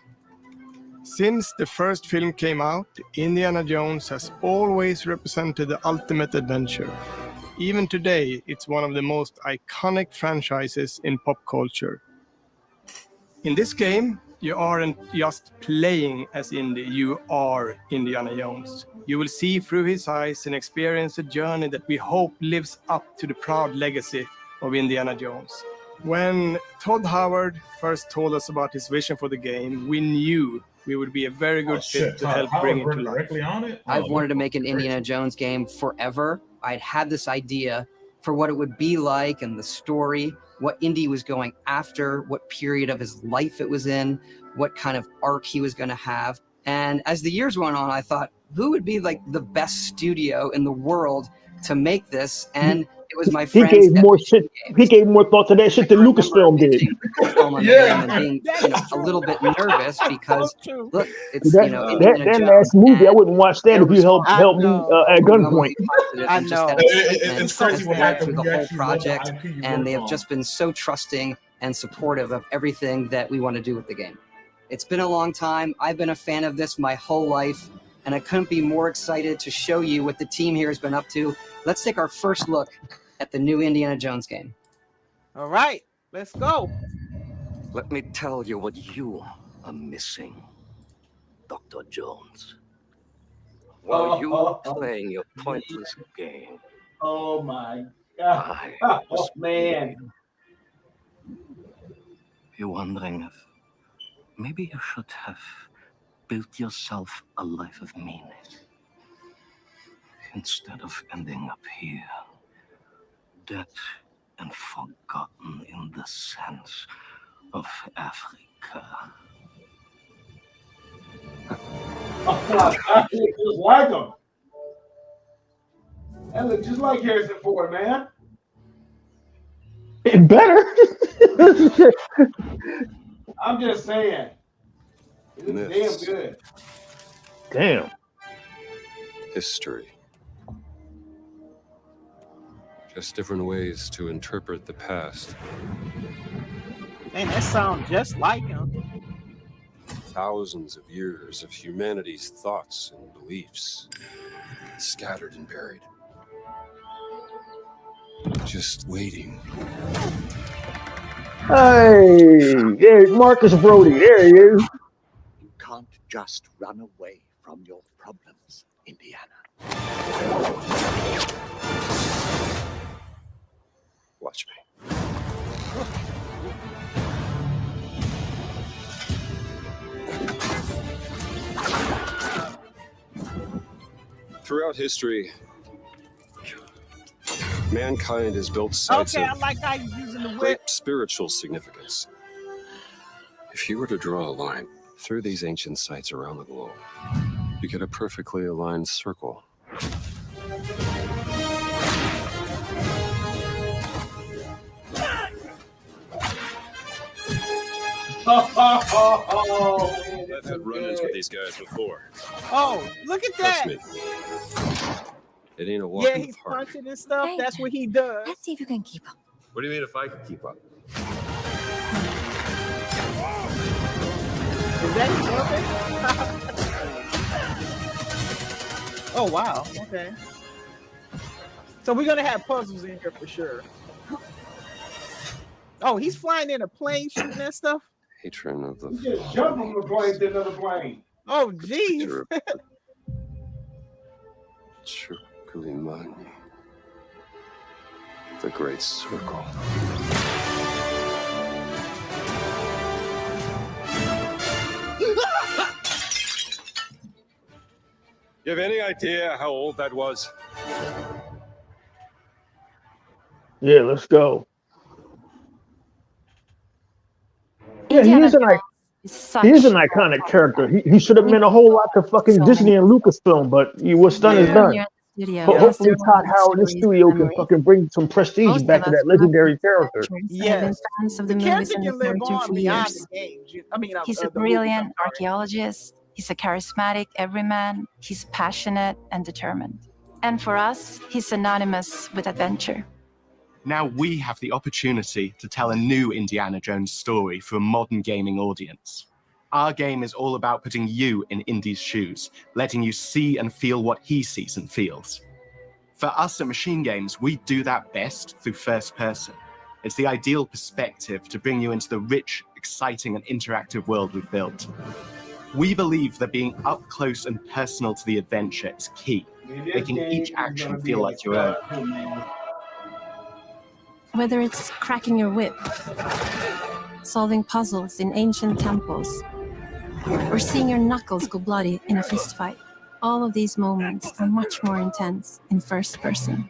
Since the first film came out, Indiana Jones has always represented the ultimate adventure. Even today, it's one of the most iconic franchises in pop culture. In this game, you aren't just playing as Indy, you are Indiana Jones. You will see through his eyes and experience a journey that we hope lives up to the proud legacy of Indiana Jones. When Todd Howard first told us about his vision for the game, we knew we would be a very good fit to help bring it to life. Directly on it? I've wanted to make an Indiana Jones game forever. I'd had this idea for what it would be like and the story, what Indy was going after, what period of his life it was in, what kind of arc he was going to have. And as the years went on, I thought, who would be like the best studio in the world to make this? And it was my friends. He gave more thought to that shit than Lucasfilm did. Yeah. And being a little bit nervous because look, it's that last movie. I wouldn't watch that if you helped me at gunpoint. I know. It's crazy what through happened. the whole project, and they have just been so trusting and supportive of everything that we want to do with the game. It's been a long time. I've been a fan of this my whole life, and I couldn't be more excited to show you what the team here has been up to. Let's take our first look at the new Indiana Jones game. All right, let's go. Let me tell you what you are missing, Dr. Jones. While you are playing your pointless game, Oh my God. Oh man. you're wondering if maybe you should have built yourself a life of meaning instead of ending up here, dead and forgotten in the sands of Africa. I just like him. That look just like Harrison Ford, man. It better. I'm just saying. It looks damn good. Damn. History. Just different ways to interpret the past. Man, that sounds just like him. Thousands of years of humanity's thoughts and beliefs, scattered and buried. Just waiting. Hey, there, Marcus Brody. There he is. You can't just run away from your problems, Indiana. Watch me. Throughout history, mankind has built sites Okay, I of like how you're using the great whip. spiritual significance. If you were to draw a line through these ancient sites around the globe, you get a perfectly aligned circle. I've had run-ins with these guys before. Oh, look at Trust that. me. It ain't a walk Yeah, in the he's park. punching and stuff. That's what he does. Let's see if you can keep up. What do you mean if I can keep up? Is that his weapon? Oh, wow. Okay. So we're going to have puzzles in here for sure. Oh, he's flying in a plane shooting that stuff? Patron of the You just jump from the plane to another plane. Oh, geez. Chukulimani. The Great Circle. You have any idea how old that was? Yeah, let's go. Yeah, he is an iconic character. He should have meant a whole lot to fucking Disney and Lucasfilm, but what's done is done. Hopefully Todd Howard and the studio can fucking bring some prestige back to that legendary character. Yes. Fans of The the movies character and the can live character on for beyond years. the games. He's a the brilliant movies, I'm sorry. archaeologist. He's a charismatic everyman. He's passionate and determined. And for us, he's synonymous with adventure. Now we have the opportunity to tell a new Indiana Jones story for a modern gaming audience. Our game is all about putting you in Indy's shoes, letting you see and feel what he sees and feels. For us at Machine Games, we do that best through first person. It's the ideal perspective to bring you into the rich, exciting, and interactive world we've built. We believe that being up close and personal to the adventure is key, making each action feel like your own. Whether it's cracking your whip, solving puzzles in ancient temples, or seeing your knuckles go bloody in a fistfight, all of these moments are much more intense in first person.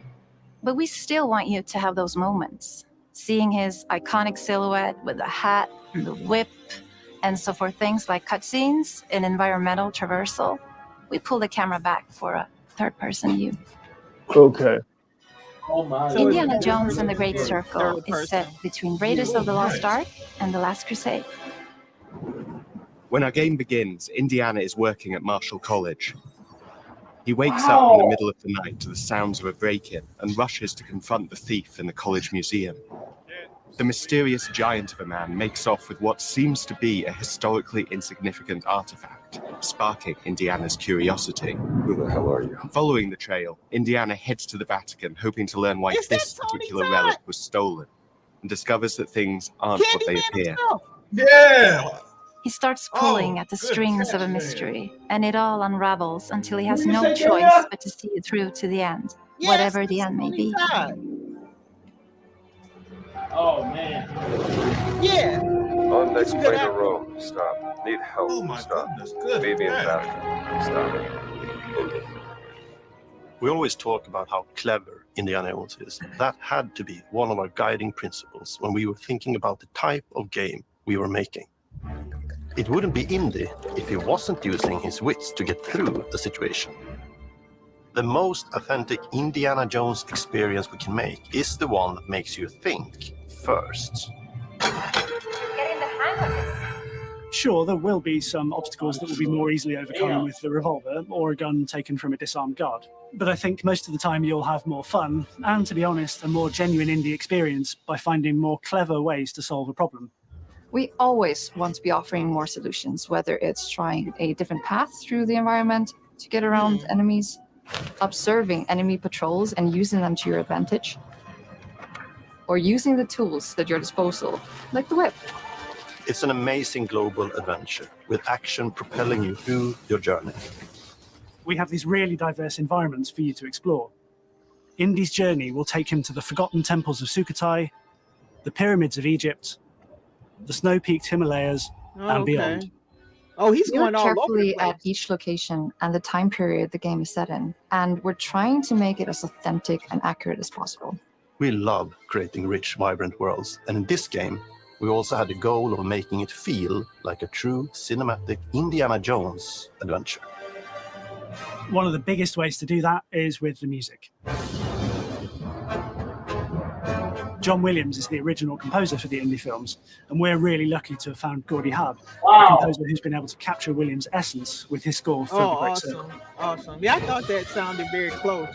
But we still want you to have those moments. Seeing his iconic silhouette with the hat and the whip, and so for things like cutscenes and environmental traversal, we pull the camera back for a third-person view. Okay. Oh my. Indiana Jones and the Great Circle is set between Raiders of the Lost Ark and The Last Crusade. When our game begins, Indiana is working at Marshall College. He wakes up in the middle of the night to the sounds of a break-in and rushes to confront the thief in the college museum. The mysterious giant of a man makes off with what seems to be a historically insignificant artifact, sparking Indiana's curiosity. Who the hell are you? Following the trail, Indiana heads to the Vatican, hoping to learn why this particular relic was stolen, and discovers that things aren't what they appear. Yeah. He starts pulling at the strings of a mystery, and it all unravels until he has What did you no say, choice Kenya? but to see it through to the end, Yes, whatever the end may be. Oh man. Yeah. On next Good plane to act. Rome. Stop. Need help. Oh my Stop. goodness. Good. Meet me in Yeah. Vatican. Stop. Indy. We always talk about how clever Indiana Jones is. That had to be one of our guiding principles when we were thinking about the type of game we were making. It wouldn't be Indy if he wasn't using his wits to get through the situation. The most authentic Indiana Jones experience we can make is the one that makes you think first. Sure, there will be some obstacles that will be more easily overcome with the revolver or a gun taken from a disarmed guard. But I think most of the time you'll have more fun and, to be honest, a more genuine indie experience by finding more clever ways to solve a problem. We always want to be offering more solutions, whether it's trying a different path through the environment to get around enemies, observing enemy patrols and using them to your advantage, or using the tools at your disposal, like the whip. It's an amazing global adventure with action propelling you through your journey. We have these really diverse environments for you to explore. Indy's journey will take him to the forgotten temples of Sukhothai, the pyramids of Egypt, the snow-peaked Himalayas, and beyond. Oh, he's We going look all over the carefully place. at each location and the time period the game is set in, and we're trying to make it as authentic and accurate as possible. We love creating rich, vibrant worlds, and in this game, we also had the goal of making it feel like a true cinematic Indiana Jones adventure. One of the biggest ways to do that is with the music. John Williams is the original composer for the Indy films, and we're really lucky to have found Gordy Hub, a composer who's been able to capture Williams' essence with his score for The Great Circle. Awesome. Yeah, I thought that sounded very close.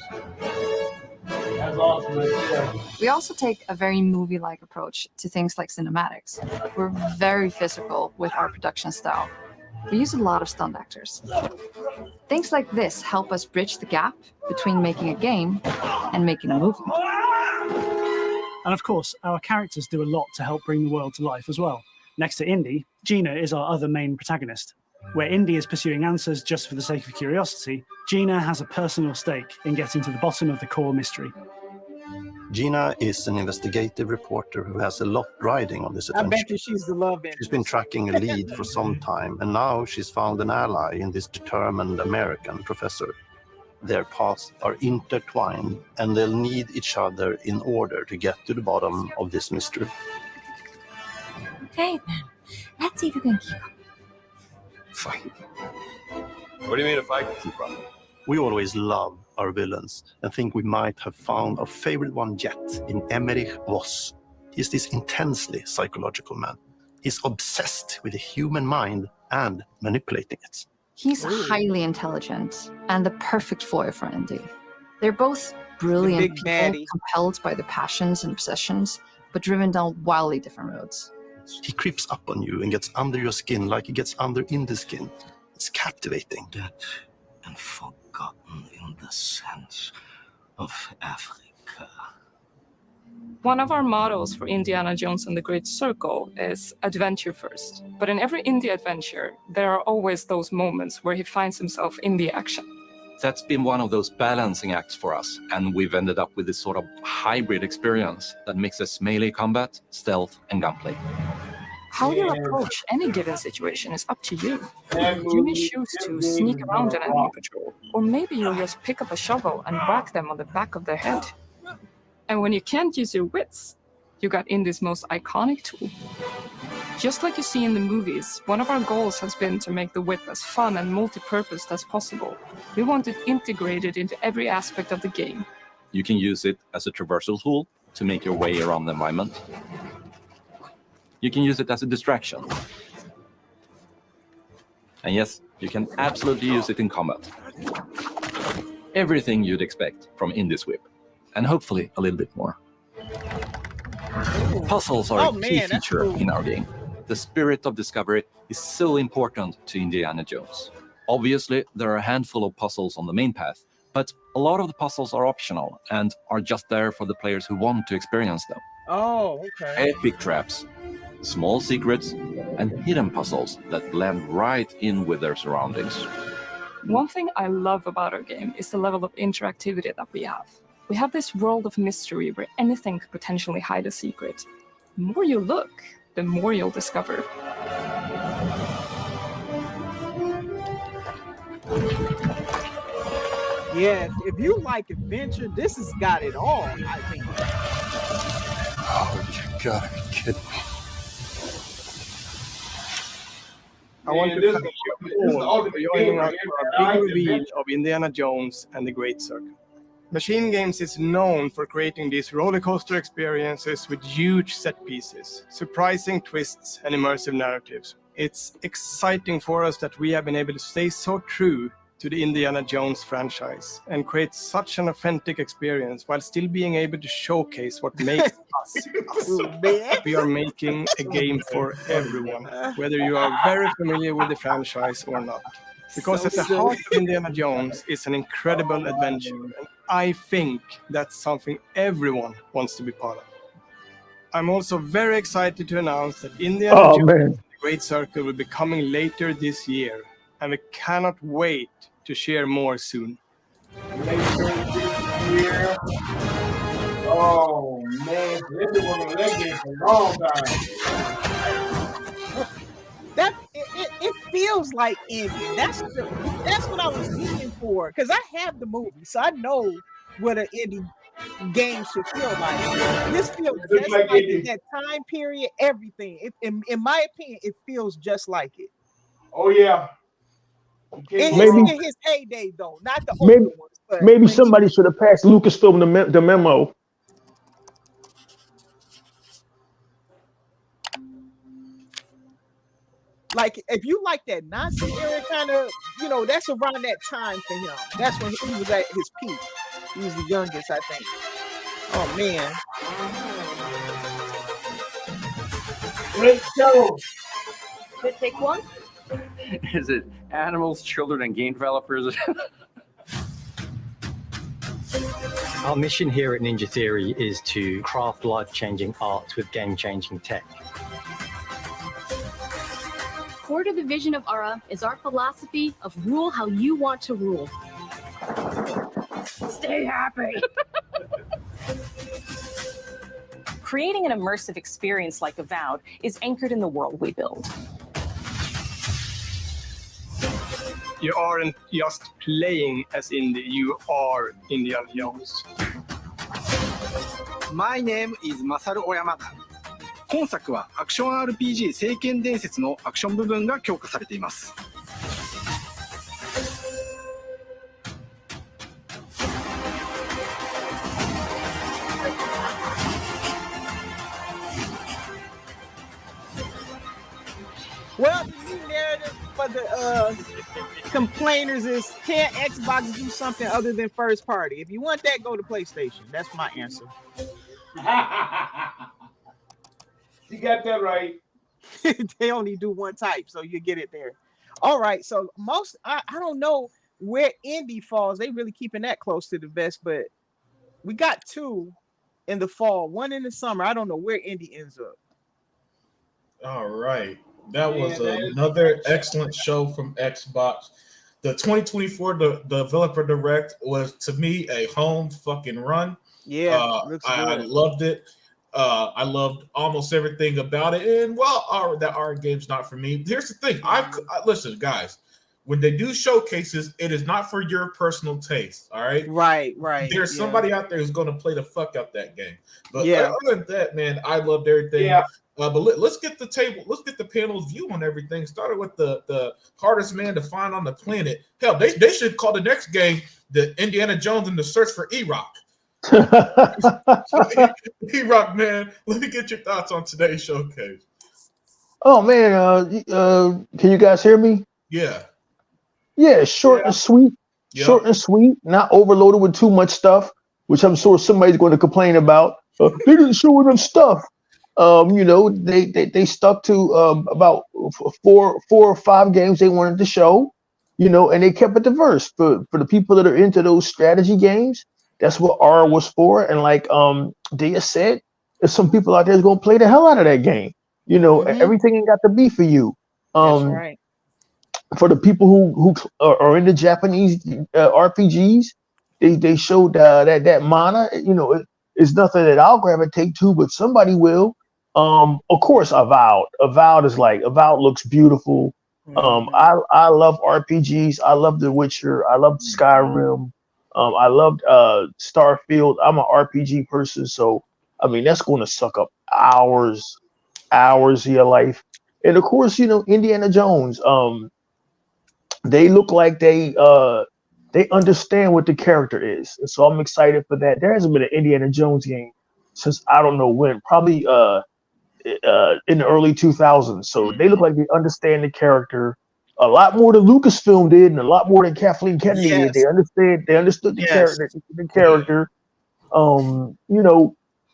That's awesome. We also take a very movie-like approach to things like cinematics. We're very physical with our production style. We use a lot of stunt actors. Things like this help us bridge the gap between making a game and making a movie. And of course, our characters do a lot to help bring the world to life as well. Next to Indy, Gina is our other main protagonist. Where Indy is pursuing answers just for the sake of curiosity, Gina has a personal stake in getting to the bottom of the core mystery. Gina is an investigative reporter who has a lot riding on this I adventure. bet you she's the love interest. She's been tracking a lead for some time, and now she's found an ally in this determined American professor. Their paths are intertwined, and they'll need each other in order to get to the bottom of this mystery. Okay, then. Let's see if we can keep up. Fine. What do you mean if I can keep up? We always love our villains and think we might have found our favorite one yet in Emmerich Voss. He's this intensely psychological man. He's obsessed with the human mind and manipulating it. He's highly intelligent and the perfect foil for Indy. They're both brilliant big people, baddie. compelled by their passions and obsessions, but driven down wildly different roads. He creeps up on you and gets under your skin like he gets under Indy's skin. It's captivating. Dead and forgotten in the sense of Africa. One of our mottos for Indiana Jones and the Great Circle is adventure first. But in every indie adventure, there are always those moments where he finds himself in the action. That's been one of those balancing acts for us, and we've ended up with this sort of hybrid experience that mixes melee combat, stealth, and gunplay. How you approach any given situation is up to you. You may choose to sneak around an enemy patrol, or maybe you'll just pick up a shovel and whack them on the back of their head. And when you can't use your wits, you got Indy's most iconic tool. Just like you see in the movies, one of our goals has been to make the whip as fun and multi-purposed as possible. We want it integrated into every aspect of the game. You can use it as a traversal tool to make your way around the environment. You can use it as a distraction. And yes, you can absolutely use it in combat. Everything you'd expect from Indy's whip. And hopefully a little bit more. Puzzles are a key feature in our game. The spirit of discovery is so important to Indiana Jones. Obviously, there are a handful of puzzles on the main path, but a lot of the puzzles are optional and are just there for the players who want to experience them. Oh, okay. Epic traps, small secrets, and hidden puzzles that blend right in with their surroundings. One thing I love about our game is the level of interactivity that we have. We have this world of mystery where anything could potentially hide a secret. The more you look, the more you'll discover. Yeah, if you like adventure, this has got it all, I think. Oh, you gotta be kidding me. I want to thank you all for joining us for our big reveal of Indiana Jones and the Great Circle. Machine Games is known for creating these roller coaster experiences with huge set pieces, surprising twists, and immersive narratives. It's exciting for us that we have been able to stay so true to the Indiana Jones franchise and create such an authentic experience while still being able to showcase what makes us us. We are making a game for everyone, whether you are very familiar with the franchise or not. Because at the heart of Indiana Jones is an incredible adventure, and I think that's something everyone wants to be part of. I'm also very excited to announce that Indiana Jones and the Great Circle will be coming later this year, and we cannot wait to share more soon. Later this year. Oh man, they've been working on that game for a long time. That it feels like Indy. That's what I was looking for, because I have the movie, so I know what an indie game should feel like. This feels just like in that time period. Everything, in my opinion, it feels just like it. Oh yeah. In his heyday, though, not the older ones. But maybe somebody should have passed Lucasfilm the memo. Like, if you like that Nazi era kind of, that's around that time for him. That's when he was at his peak. He was the youngest, I think. Oh man. Great show. Could take one. Is it animals, children, and game developers? Our mission here at Ninja Theory is to craft life-changing art with game-changing tech. Core to the vision of Aura is our philosophy of rule how you want to rule. Stay happy. Creating an immersive experience like Avowed is anchored in the world we build. You aren't just playing as Indy, you are Indiana Jones. My name is Masaru Oyamada. 今作はアクション RPG 聖剣伝説のアクション部分が強化されています。Well, the new narrative for the complainers is, can Xbox do something other than first party? If you want that, go to PlayStation. That's my answer. You got that right. They only do one type, so you get it there. All right, so I don't know where Indy falls. They really keeping that close to the vest, but we got 2 in the fall, 1 in the summer. I don't know where Indy ends up. All right. That was another excellent show from Xbox. The 2024 Developer Direct was, to me, a home fucking run. Yeah, I loved it. I loved almost everything about it. And that art game's not for me. Here's the thing. Listen, guys. When they do showcases, it is not for your personal taste. All right. Right. There's somebody out there who's going to play the fuck out that game. But other than that, man, I loved everything. Yeah. But let's get the table. Let's get the panel's view on everything. Started with the hardest man to find on the planet. Hell, they should call the next game the Indiana Jones and the Search for E-Rock. E-Rock, man, let me get your thoughts on today's showcase. Oh man, can you guys hear me? Yeah. Yeah, short and sweet. Yep. Short and sweet, not overloaded with too much stuff, which I'm sure somebody's going to complain about. They didn't show enough stuff. They stuck to about 4 or 5 games they wanted to show, and they kept it diverse for the people that are into those strategy games. That's what R was for. And like Dia said, there's some people out there who's gonna play the hell out of that game. Everything ain't got to be for you. That's right. For the people who are into Japanese RPGs, they showed that Mana. It's nothing that I'll gravitate to, but somebody will. Of course, Avowed looks beautiful. I love RPGs. I love The Witcher. I love Skyrim. I loved Starfield. I'm an RPG person, so I mean that's going to suck up hours of your life. And of course, Indiana Jones. They look like they understand what the character is, and so I'm excited for that. There hasn't been an Indiana Jones game since I don't know when, probably in the early 2000s. So they look like they understand the character a lot more than Lucasfilm did, and a lot more than Kathleen Kennedy did. They understood the character.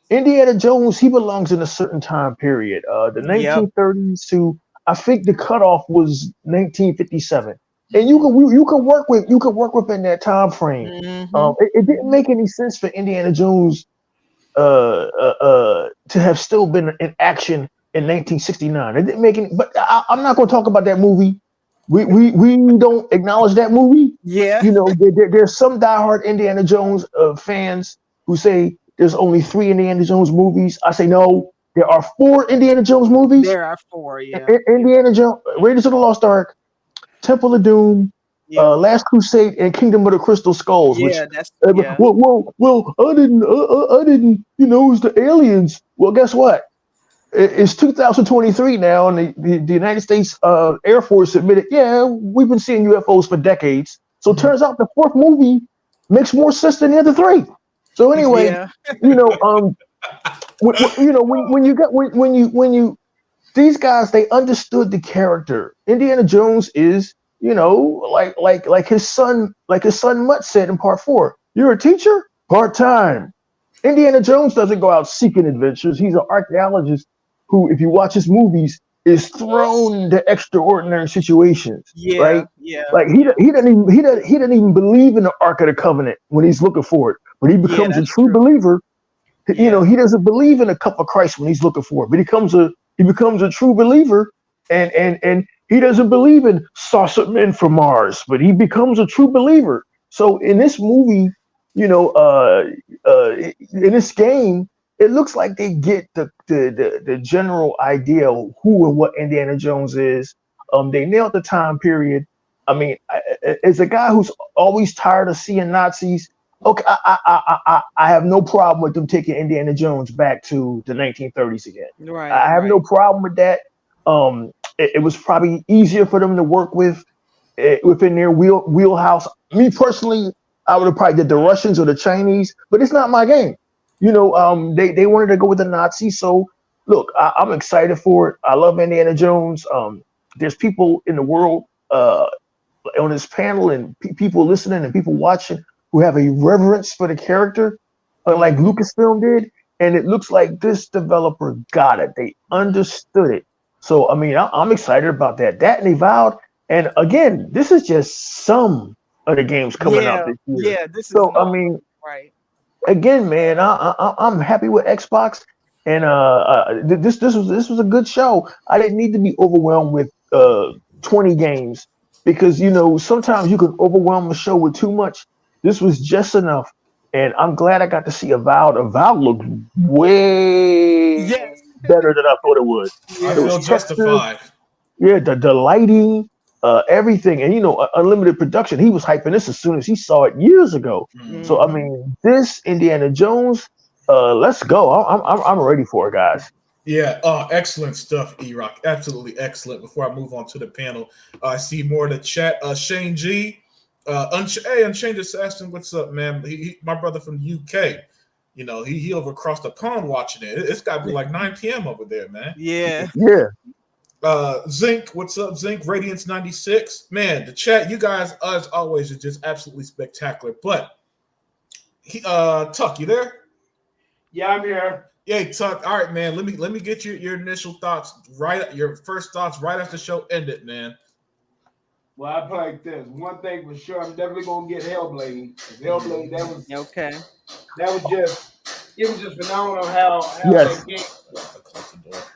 Indiana Jones, he belongs in a certain time period. The 1930s to, I think the cutoff was 1957. And you can work within that time frame. It didn't make any sense for Indiana Jones to have still been in action in 1969. It didn't make any, but I'm not going to talk about that movie. We don't acknowledge that movie. Yeah. You know, there's some diehard Indiana Jones fans who say there's only 3 Indiana Jones movies. I say no. There are 4 Indiana Jones movies. There are 4, yeah. Indiana Jones, Raiders of the Lost Ark, Temple of Doom, Last Crusade, and Kingdom of the Crystal Skulls. Yeah, which, that's well, I didn't, you know, it was the aliens. Well, guess what? It's 2023 now, and the United States Air Force admitted, yeah, we've been seeing UFOs for decades. So it turns out the 4th movie makes more sense than the other 3. So anyway, you know, when you these guys, they understood the character. Indiana Jones is, you know, like his son Mutt said in part 4. You're a teacher? Part-time. Indiana Jones doesn't go out seeking adventures. He's an archaeologist who, if you watch his movies, is thrown into extraordinary situations. Right? Yeah. Like he doesn't even believe in the Ark of the Covenant when he's looking for it, but he becomes a true believer. You know, he doesn't believe in the cup of Christ when he's looking for it, but he becomes a true believer, and he doesn't believe in saucer men from Mars, but he becomes a true believer. So in this movie, you know, in this game, it looks like they get the general idea of who and what Indiana Jones is. They nailed the time period. I mean, as a guy who's always tired of seeing Nazis, okay, I have no problem with them taking Indiana Jones back to the 1930s again. Right. I have no problem with that. It was probably easier for them to work with within their wheelhouse. Me personally, I would have probably did the Russians or the Chinese, but it's not my game. You know, they wanted to go with the Nazis. So look, I'm excited for it. I love Indiana Jones. There's people in the world on this panel and people listening and people watching who have a reverence for the character, like Lucasfilm did. And it looks like this developer got it. They understood it. So, I mean, I'm excited about that. That and Avowed. And again, this is just some of the games coming out this year. Yeah, this is so. I mean, right. Again, man, I'm happy with Xbox, and this was a good show. I didn't need to be overwhelmed with 20 games because you know sometimes you can overwhelm a show with too much. This was just enough, and I'm glad I got to see Avowed. Avowed looked way better than I thought it would. I feel justified. Yeah, the lighting, everything, and you know, Unlimited Production. He was hyping this as soon as he saw it years ago. Mm-hmm. So I mean, this Indiana Jones, let's go. I'm ready for it, guys. Yeah, excellent stuff, E-Rock. Absolutely excellent. Before I move on to the panel, I see more in the chat. Shane G, Unchained Assassin, what's up, man? He my brother from the UK. You know, he over across the pond watching it. It's got to be like 9 p.m. over there, man. Yeah. Yeah. Zinc, what's up, Zinc? Radiance 96. Man, the chat, you guys, as always, are just absolutely spectacular. But Tuck, you there? Yeah, I'm here. Yeah, Tuck. All right, man. Let me get your initial thoughts your first thoughts right after the show ended, man. Well, I play like this. One thing for sure, I'm definitely gonna get Hellblade. Hellblade, that was okay. That was just phenomenal how yes. that game.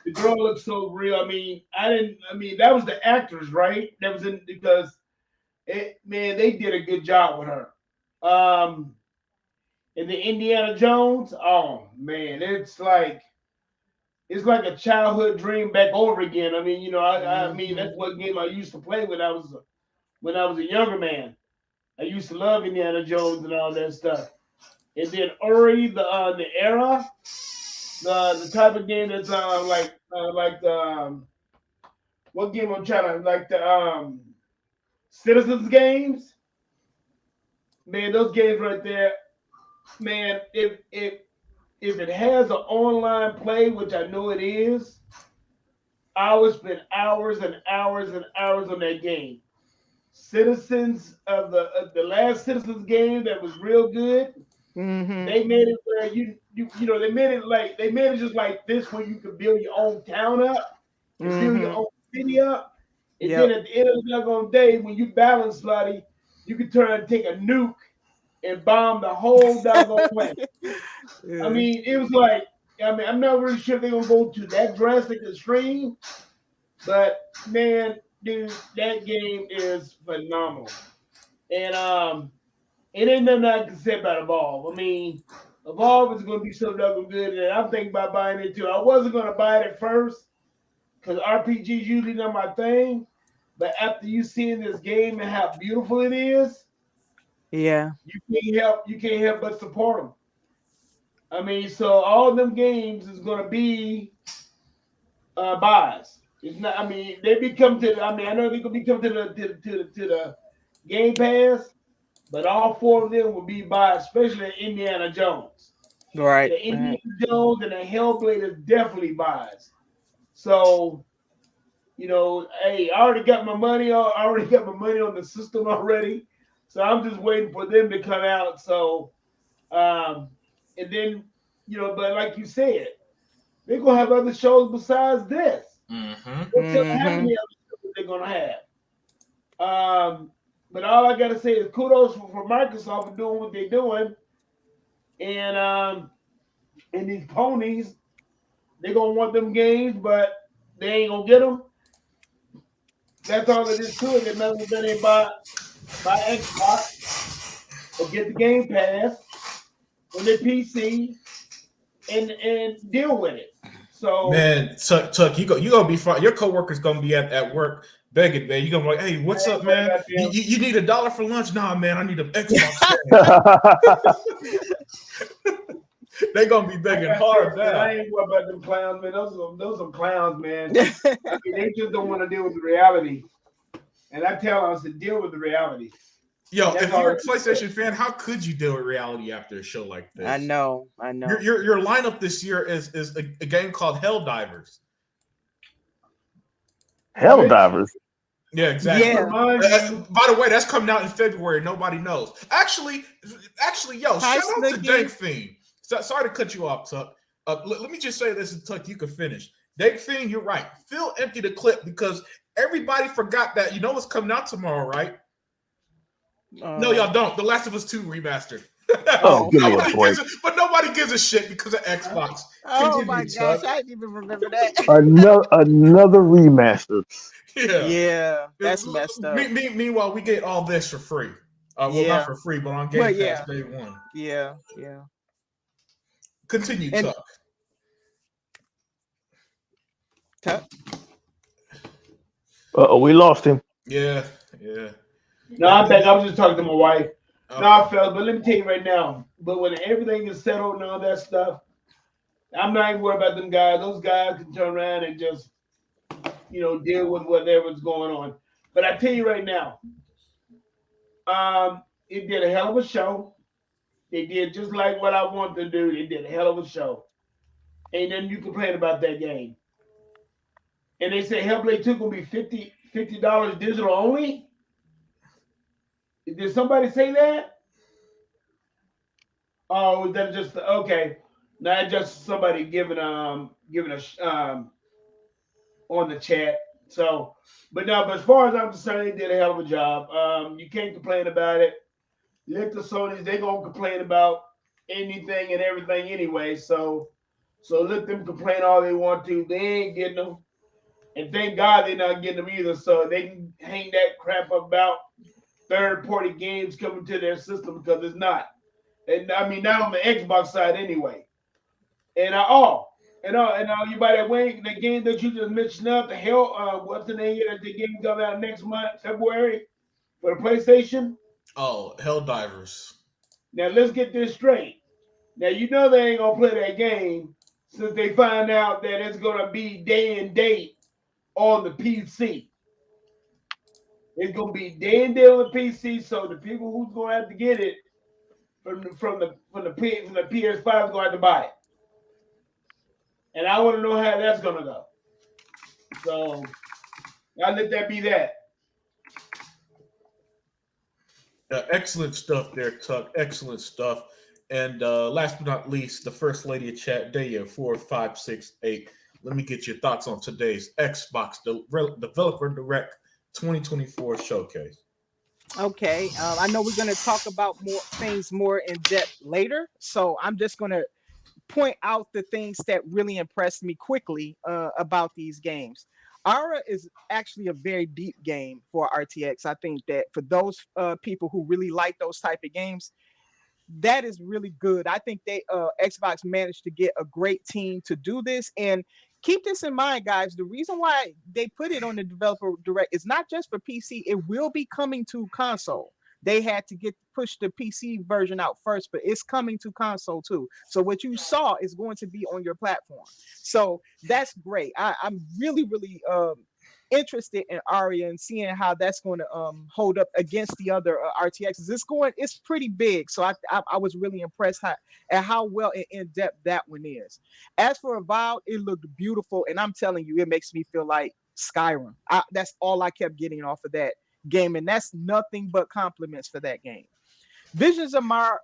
The girl looked so real. I mean, that was the actors, right? That was in because they did a good job with her. And the Indiana Jones, oh man, it's like a childhood dream back over again. I mean, you know, I mean that's what game I used to play when I was a younger man. I used to love Indiana Jones and all that stuff. And then Ori, the era, the type of game that's what game I'm trying to like the Citizens games. Man, those games right there, man, if it has an online play, which I know it is, I would spend hours and hours and hours on that game. Citizens of the last Citizens game that was real good. Mm-hmm. They made it where you know they made it just like this where you could build your own town up, and build your own city up, and then at the end of the day when you balance, buddy, you could turn and take a nuke and bomb the whole doggone planet. I mean, it was like, I'm not really sure if they're gonna go to that drastic extreme, but man, dude, that game is phenomenal. And it ain't nothing I can say about Evolve. I mean, Evolve is gonna be so doggone good, and I'm thinking about buying it too. I wasn't gonna buy it at first because RPGs usually not my thing, but after you seeing this game and how beautiful it is, yeah, you can't help but support them. I mean, so all them games is gonna be buys. It's not. I mean, they become to. I know they could become to the Game Pass, but all 4 of them will be buys, especially Indiana Jones. Right. The Indiana Jones and the Hellblade is definitely buys. So, hey, I already got my money on the system already. So I'm just waiting for them to come out. So, and then, but like you said, they're gonna have other shows besides this. What's how many other shows they're gonna have? But all I gotta say is kudos for Microsoft for doing what they're doing, and these ponies, they're gonna want them games, but they ain't gonna get them. That's all it is to it. They might as well buy Xbox or get the Game Pass on their PC and deal with it. So man, Tuck, you gonna be fine. Your coworker's gonna be at work begging, man. You gonna be like, hey, what's up, man? You need $1 for lunch? Nah, man, I need an Xbox. They gonna be begging hard now. I ain't worried about them clowns, man. Those are clowns, man. I mean, they just don't want to deal with the reality. And I tell them, I said, deal with the reality. Yo, if you're a PlayStation fan, how could you deal with reality after a show like this? I know. Your lineup this year is a game called Helldivers. Helldivers. Yeah, exactly. Yeah. By the way, that's coming out in February. Nobody knows. Actually, yo, shout out to Dank Fiend. Sorry to cut you off, Tuck. Let me just say this, and Tuck, you can finish. Dank Fiend, you're right. Phil emptied the clip because everybody forgot that. You know what's coming out tomorrow, right? No, y'all don't. The Last of Us 2 remastered. Oh, give me a break. But nobody gives a shit because of Xbox. Oh my gosh, I didn't even remember that. Another remaster. Yeah, that's messed up. Meanwhile, we get all this for free. Well, not for free, but on Game Pass day one. Yeah. Continue, Tuck. We lost him. Yeah. No, I'm back. I was just talking to my wife. No, fellas, but let me tell you right now. But when everything is settled and all that stuff, I'm not even worried about them guys. Those guys can turn around and just, deal with whatever's going on. But I tell you right now, it did a hell of a show. They did just like what I wanted to do. They did a hell of a show. Ain't nothing you complain about that game. And they say Hellblade 2 gonna be $50 digital only. Did somebody say that? Oh, was that just okay? Not just somebody giving a on the chat. So, but as far as I'm concerned, they did a hell of a job. You can't complain about it. Let the Sonys, they gonna complain about anything and everything anyway. So let them complain all they want to. They ain't getting them, and thank God they're not getting them either. So they can hang that crap about third-party games coming to their system because it's not. And I mean, not on the Xbox side anyway. And you by that way, the game that you just mentioned up, what's the name that the game comes out next month, February, for the PlayStation? Oh, Helldivers. Now let's get this straight. Now they ain't gonna play that game since they find out that it's gonna be day and date on the PC. It's gonna be day and date on the PC, so the people who's gonna have to get it from the PS5 is gonna have to buy it. And I want to know how that's gonna go. So I'll let that be that. Excellent stuff there, Tuck. Excellent stuff. And last but not least, the First Lady of Chat, Daya4568. Let me get your thoughts on today's Xbox Developer Direct 2024 showcase. Okay, I know we're going to talk about more things more in depth later, so I'm just going to point out the things that really impressed me quickly about these games. Aura is actually a very deep game for RTX. I think that for those people who really like those type of games, that is really good. I think they Xbox managed to get a great team to do this. And keep this in mind, guys. The reason why they put it on the developer direct is not just for PC. It will be coming to console. They had to push the PC version out first, but it's coming to console too. So what you saw is going to be on your platform. So that's great. I'm really, really interested in Aria and seeing how that's going to hold up against the other RTXs. It's pretty big. So I was really impressed at how well and in depth that one is. As for Avowed, it looked beautiful, and I'm telling you, it makes me feel like Skyrim. That's all I kept getting off of that game, and that's nothing but compliments for that game. Visions of Mana,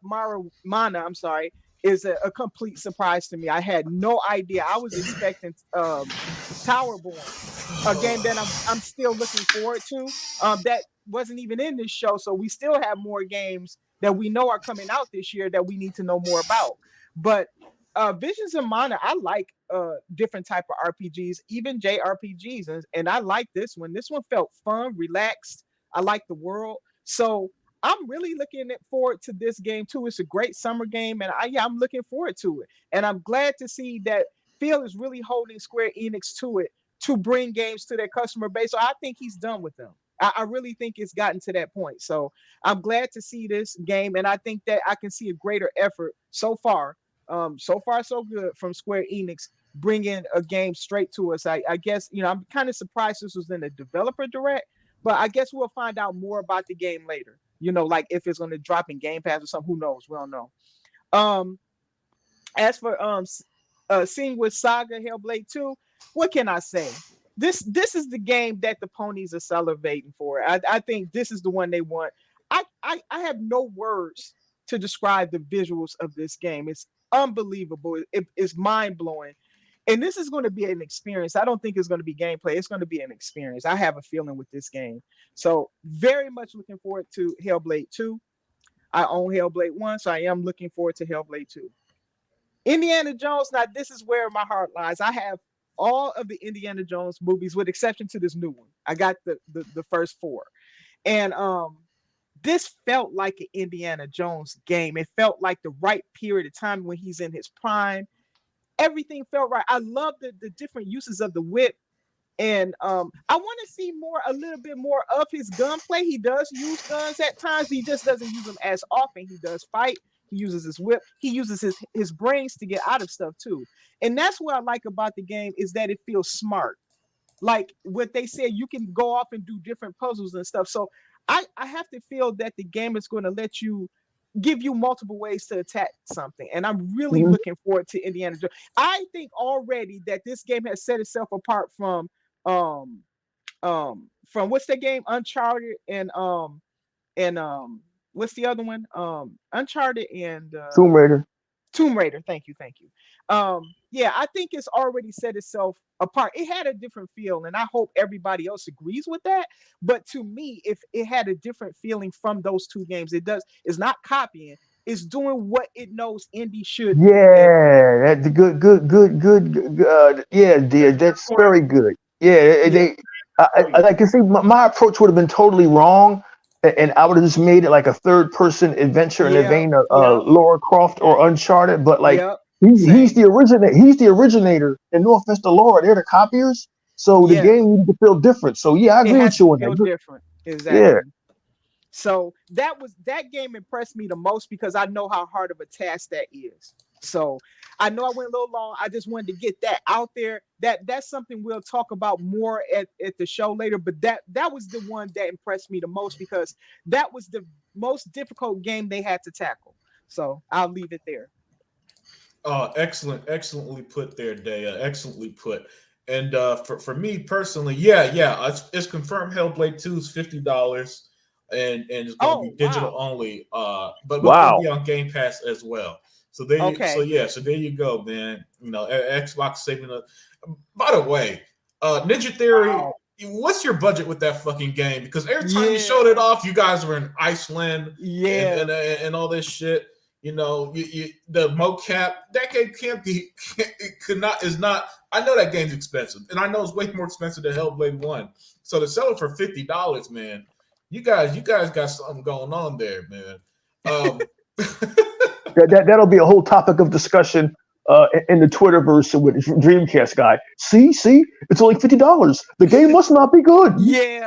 is a complete surprise to me. I had no idea. I was expecting Towerborn, a game that I'm still looking forward to. That wasn't even in this show, so we still have more games that we know are coming out this year that we need to know more about. But Visions of Mana, I like different type of RPGs, even JRPGs, and I like this one. This one felt fun, relaxed. I like the world, so I'm really looking forward to this game too. It's a great summer game, and I'm looking forward to it. And I'm glad to see that Phil is really holding Square Enix to it to bring games to their customer base. So I think he's done with them. I really think it's gotten to that point. So I'm glad to see this game, and I think that I can see a greater effort so far. So far, so good from Square Enix bringing a game straight to us. I guess, I'm kind of surprised this was in the developer direct, but I guess we'll find out more about the game later. Like if it's going to drop in Game Pass or something, who knows? We don't know. As for Senua's Saga Hellblade 2, what can I say? This is the game that the ponies are salivating for. I think this is the one they want. I have no words to describe the visuals of this game. It's unbelievable. It's mind-blowing. And this is going to be an experience. I don't think it's going to be gameplay. It's going to be an experience. I have a feeling with this game. So very much looking forward to Hellblade 2. I own Hellblade 1, so I am looking forward to Hellblade 2. Indiana Jones, now this is where my heart lies. I have all of the Indiana Jones movies with exception to this new one. I got the first 4. And this felt like an Indiana Jones game. It felt like the right period of time when he's in his prime. Everything felt right. I love the different uses of the whip, and I want to see a little bit more of his gunplay. He does use guns at times. He just doesn't use them as often. He does fight. He uses his whip. He uses his brains to get out of stuff too. And that's what I like about the game is that it feels smart. Like what they said, you can go off and do different puzzles and stuff. So I have to feel that the game is going to let you give you multiple ways to attack something, and I'm really looking forward to Indiana Jones. I think already that this game has set itself apart from what's that game, Uncharted, and what's the other one, Uncharted and Tomb Raider. Thank you. Yeah, I think it's already set itself apart. It had a different feel, and I hope everybody else agrees with that. But to me, if it had a different feeling from those two games, it's not copying. It's doing what it knows indie should. Yeah, that's good. Yeah, dear, that's very good. Yeah, I can see my approach would have been totally wrong, and I would have just made it like a third-person adventure in the vein of Lara Croft or Uncharted. But like. He's the originator, and no offense to Laura, they're the copiers. So the game needs to feel different. So I agree with you on that. Different, exactly. Yeah. So that game impressed me the most because I know how hard of a task that is. So I know I went a little long. I just wanted to get that out there. That's something we'll talk about more at the show later. But that was the one that impressed me the most because that was the most difficult game they had to tackle. So I'll leave it there. Excellently put there, Daya. Excellently put. And for me personally, it's confirmed. Hellblade 2 is $50, and it's going to be digital only. But it's going to be on Game Pass as well. So there you go, man. Xbox saving us. By the way, Ninja Theory what's your budget with that fucking game? Because every time you showed it off, you guys were in Iceland, and all this shit. You know, the mocap, that game is not. I know that game's expensive, and I know it's way more expensive than Hellblade 1. So to sell it for $50, man, you guys got something going on there, man. That'll be a whole topic of discussion in the Twitterverse with Dreamcast guy. See, it's only $50. The game must not be good. Yeah.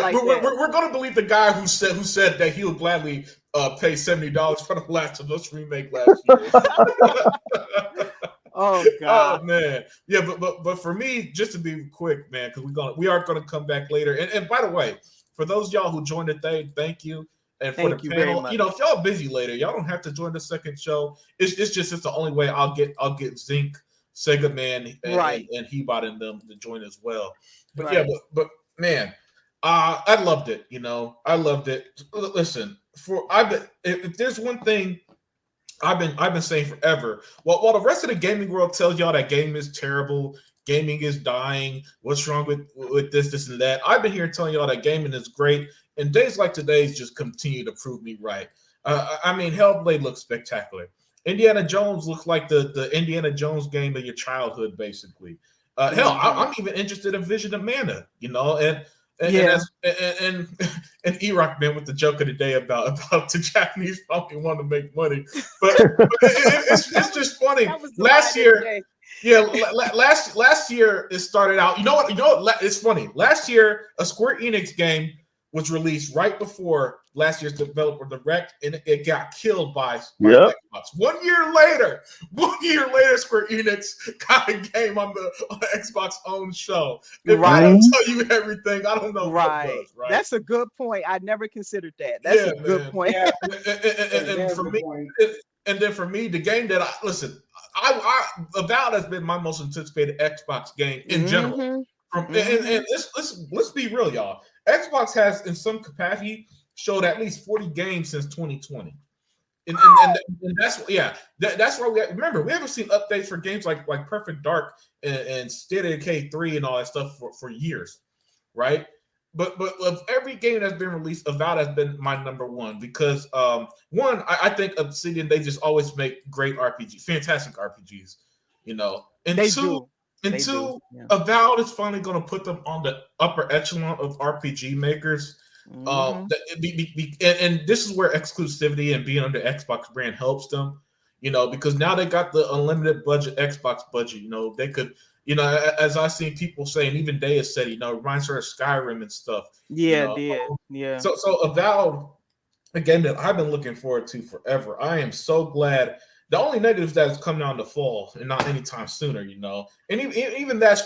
Like we're gonna believe the guy who said that he'll gladly pay $70 for the Last of Us remake last year. Oh God, man, yeah, but for me, just to be quick, man, because we are gonna come back later. And by the way, for those of y'all who joined today, thank you. And for the panel, you know, if y'all busy later, y'all don't have to join the second show. It's the only way I'll get Zinc, Sega Man, and Hebot and them to join as well. But but man, I loved it. You know, I loved it. Listen, if there's one thing I've been saying forever, while the rest of the gaming world tells y'all that game is terrible, gaming is dying, what's wrong with this and that, I've been here telling y'all that gaming is great. And days like today's just continue to prove me right. I mean, Hellblade looks spectacular. Indiana Jones looks like the Indiana Jones game of your childhood, basically. Hell, I'm even interested in Vision of Mana, you know, and E-Rock man with the joke of the day about the Japanese fucking want to make money, but it's just funny. Last year. Yeah, last year it started out. You know what? It's funny. Last year, a Square Enix game was released right before last year's developer Direct, and it got killed by Xbox. 1 year later, Square Enix got a game on the Xbox own show. I don't tell you everything. I don't know. Right. That's a good point. I never considered that. That's a good point. Yeah. And then for me, the game that Avowed has been my most anticipated Xbox game in general. And let's be real, y'all. Xbox has, in some capacity, showed at least 40 games since 2020, and that's why we remember we haven't seen updates for games like Perfect Dark and State of Decay 3 and all that stuff for years, right? But of every game that's been released, Avowed has been my number one because one, I think Obsidian, they just always make great RPGs, fantastic RPGs, you know, and two, Avowed is finally going to put them on the upper echelon of RPG makers. And this is where exclusivity and being under Xbox brand helps them, you know, because now they got the unlimited budget Xbox budget. You know, they could, you know, as I've seen people saying, even Deus said, you know, it reminds her of Skyrim and stuff. Yeah, you know? Yeah. So Avowed, a game that I've been looking forward to forever. I am so glad. The only negative is that it's coming out in the fall and not anytime sooner, you know. And even that's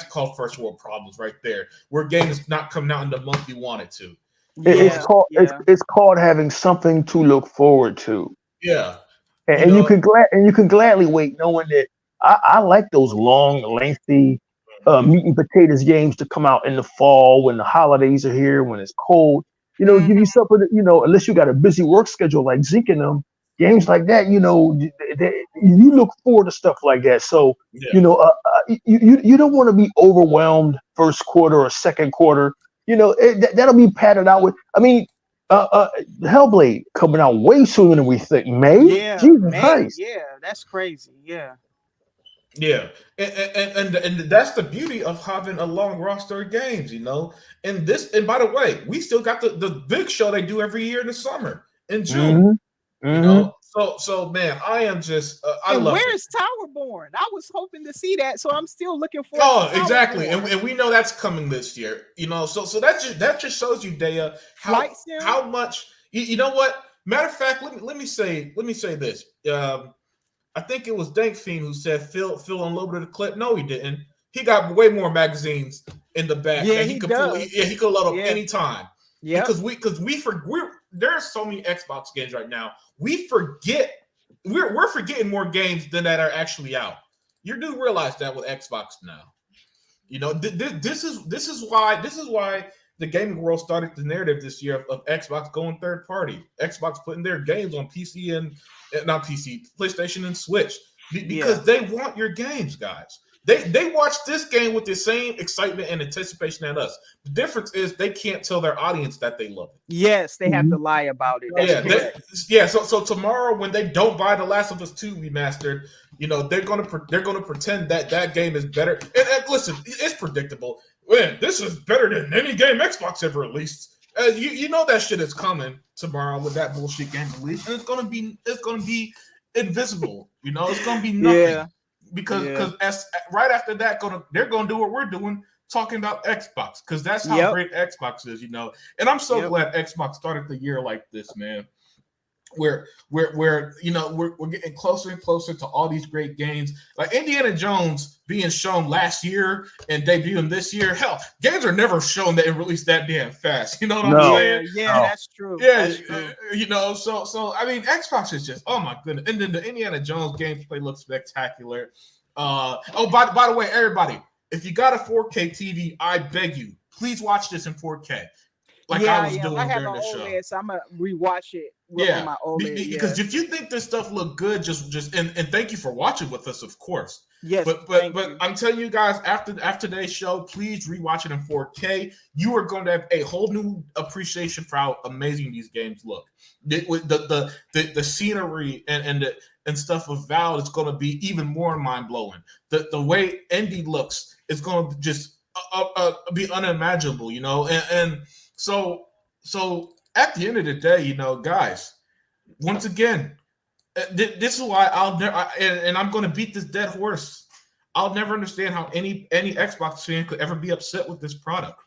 called first world problems right there, where game is not coming out in the month you want it to. It's called having something to look forward to. Yeah, and you can gladly wait, knowing that I like those long, lengthy meat and potatoes games to come out in the fall when the holidays are here, when it's cold. You know, give you something. You know, unless you got a busy work schedule like Zeke and them. Games like that, you know, you look forward to stuff like that. So, you know, you don't want to be overwhelmed first quarter or second quarter. You know, that'll be padded out with. I mean, Hellblade coming out way sooner than we think. May? Yeah, Jesus Christ. Yeah, that's crazy. Yeah. Yeah, and that's the beauty of having a long roster of games, you know. And by the way, we still got the big show they do every year in the summer in June. You know, so man, I am just I love. Where's Towerborn? I was hoping to see that, so I'm still looking for. Oh, exactly, and we know that's coming this year. You know, so that just shows you, Dea, how much. You know what? Matter of fact, let me say this. I think it was Dank Fiend who said Phil unloaded the clip. No, he didn't. He got way more magazines in the back. Yeah, he could load up anytime. Yeah, because there are so many Xbox games right now. We're forgetting more games than that are actually out. You do realize that with Xbox now. You know, this is why the gaming world started the narrative this year of Xbox going third party. Xbox putting their games on PC and not PC, PlayStation and Switch because they want your games, guys. They watch this game with the same excitement and anticipation as us. The difference is they can't tell their audience that they love it. Yes, they have to lie about it. That's So tomorrow when they don't buy The Last of Us 2 remastered, they're gonna pretend that game is better. And listen, it's predictable. Man, this is better than any game Xbox ever released. You know that shit is coming tomorrow with that bullshit game release, and it's gonna be invisible. It's gonna be nothing because as right after that, they're gonna do what we're doing, talking about Xbox, because that's how great Xbox is. And I'm so glad Xbox started the year like this, man. Where we're getting closer and closer to all these great games, like Indiana Jones being shown last year and debuting this year. Hell, games are never shown that it released that damn fast. You know what I'm saying? Yeah, that's true. Yeah, that's true. So I mean, Xbox is just, oh my goodness. And then the Indiana Jones gameplay looks spectacular. By the way, everybody, if you got a 4K TV, I beg you, please watch this in 4K. Like I was doing during the show. So I'm gonna rewatch it on my OLED. Because if you think this stuff look good, just and thank you for watching with us, of course. Yes, but I'm telling you guys, after today's show, please rewatch it in 4K. You are going to have a whole new appreciation for how amazing these games look. The scenery and stuff of Valve is going to be even more mind blowing. The way Indy looks is going to just be unimaginable, and So at the end of the day, guys, once again, this is why I'll never, and I'm going to beat this dead horse. I'll never understand how any Xbox fan could ever be upset with this product.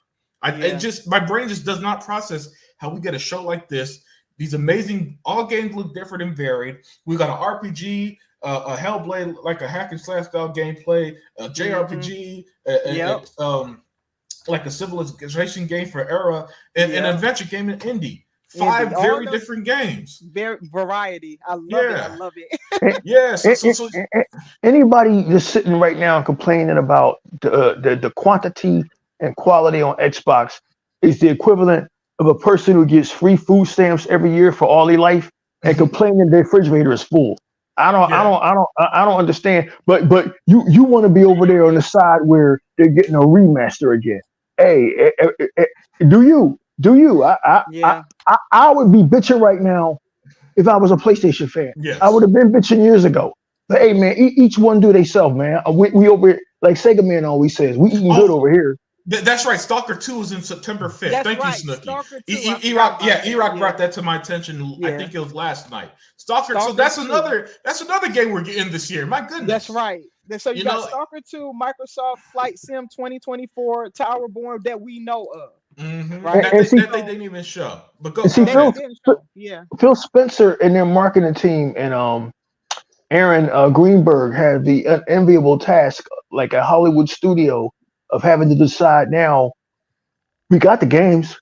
My brain just does not process how we get a show like this. These amazing, all games look different and varied. We got an RPG, a Hellblade, like a hack and slash style gameplay, a JRPG, like a civilization game for Era, and an adventure game in indie. 5 very different games. Variety. I love it. I love it. Yes. Anybody just sitting right now complaining about the quantity and quality on Xbox is the equivalent of a person who gets free food stamps every year for all their life and complaining their refrigerator is full. I don't understand. But you want to be over there on the side where they're getting a remaster again. Hey, do you? I would be bitching right now if I was a PlayStation fan. Yes. I would have been bitching years ago. But hey, man, each one do themselves, man. We over here, like Sega Man always says, we eating good over here. That's right. Stalker 2 is in September 5th. That's Thank right. you, Snooki. E-Rock brought that to my attention. I think it was last night. Stalker. So that's another game we're getting this year. My goodness. That's right. So you got Stalker 2, Microsoft Flight Sim 2024, Towerborn that we know of. Mm-hmm. Right? That they didn't even show. But go ahead. Phil Spencer and their marketing team and Aaron Greenberg had the unenviable task, like a Hollywood studio, of having to decide now, we got the games,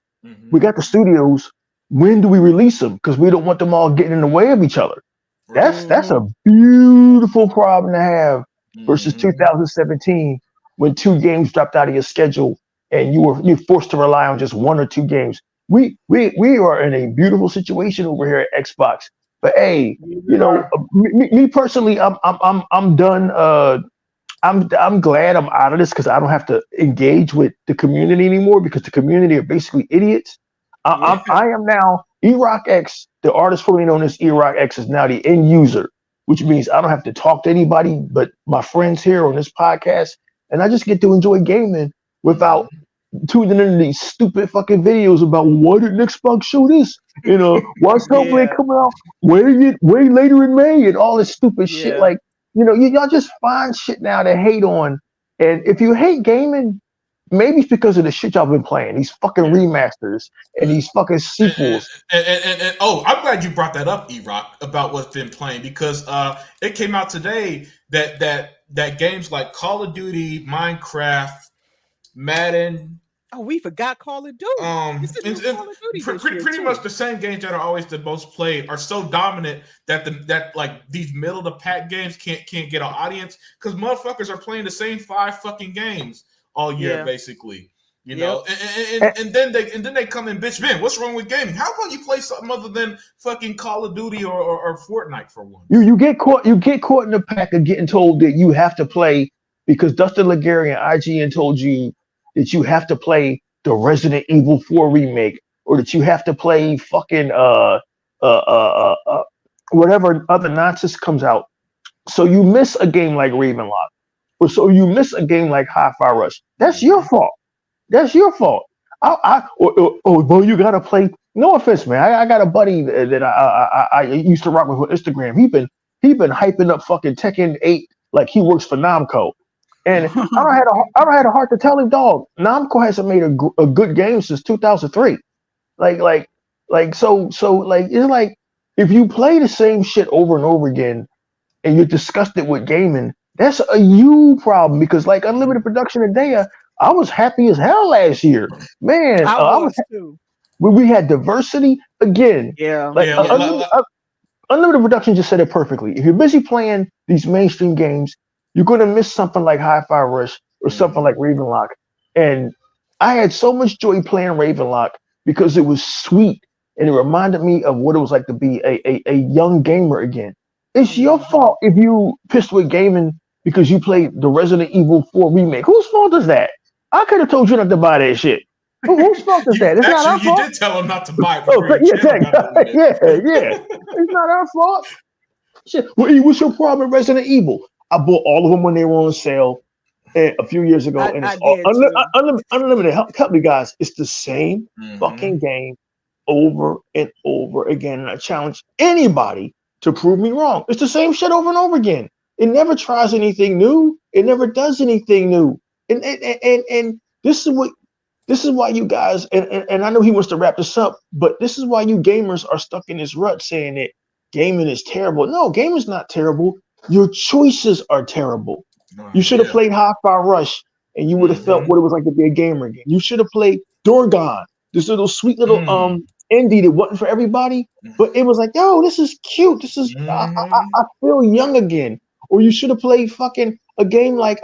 we got the studios, when do we release them? Because we don't want them all getting in the way of each other. That's a beautiful problem to have versus 2017 when 2 games dropped out of your schedule and you're forced to rely on just 1 or 2 games. We are in a beautiful situation over here at Xbox. But hey, me personally, I'm done. I'm glad I'm out of this because I don't have to engage with the community anymore because the community are basically idiots. I am now E-Rock X, the artist formerly known as E-Rock X, is now the end user, which means I don't have to talk to anybody but my friends here on this podcast, and I just get to enjoy gaming without tuning into these stupid fucking videos about why didn't Xbox show this? Why's Hellblade coming out way later in May and all this stupid shit like. Y'all just find shit now to hate on. And if you hate gaming, maybe it's because of the shit y'all been playing. These fucking remasters and these fucking sequels. And I'm glad you brought that up, E-Rock, about what's been playing because it came out today that games like Call of Duty, Minecraft, Madden. Oh, we forgot Call of Duty. Pretty much the same games that are always the most played are so dominant that like these middle of the pack games can't get an audience because motherfuckers are playing the same 5 fucking games all year basically. And then they come and bitch, man, what's wrong with gaming? How about you play something other than fucking Call of Duty or Fortnite for one? You get caught in the pack of getting told that you have to play because Dustin Legary and IGN told you that you have to play the Resident Evil 4 remake, or that you have to play fucking whatever other nonsense comes out. So you miss a game like Ravenlock, or so you miss a game like Hi-Fi Rush. That's your fault. That's your fault. Well, you gotta play. No offense, man. I got a buddy that I used to rock with on Instagram. He been hyping up fucking Tekken 8 like he works for Namco, and I don't had a heart to tell him, dog. Namco hasn't made a good game since 2003. Like so it's like if you play the same shit over and over again, and you're disgusted with gaming, that's a you problem. Because like Unlimited Production today, I was happy as hell last year, man. I was too. We had diversity again. Yeah. Unlimited Production just said it perfectly. If you're busy playing these mainstream games, you're going to miss something like Hi-Fi Rush or something like Ravenlock. And I had so much joy playing Ravenlock because it was sweet and it reminded me of what it was like to be a young gamer again. It's your fault if you pissed with gaming because you played the Resident Evil 4 remake. Whose fault is that? I could have told you not to buy that shit. Whose fault is that? It's not our fault. You did tell him not to buy it. Yeah. It's not our fault. Shit. What's your problem with Resident Evil? I bought all of them when they were on sale a few years ago, and it's all unlimited. Help me, guys. It's the same fucking game over and over again, and I challenge anybody to prove me wrong. It's the same shit over and over again. It never tries anything new. It never does anything new. And this is why you guys, and I know he wants to wrap this up, but this is why you gamers are stuck in this rut saying that gaming is terrible. No, gaming is not terrible. Your choices are terrible. You should have played Hi-Fi Rush, and you would have felt what it was like to be a gamer again. You should have played Dorgon, this little sweet little indie that wasn't for everybody, but it was like, yo, this is cute. This is I feel young again. Or you should have played fucking a game like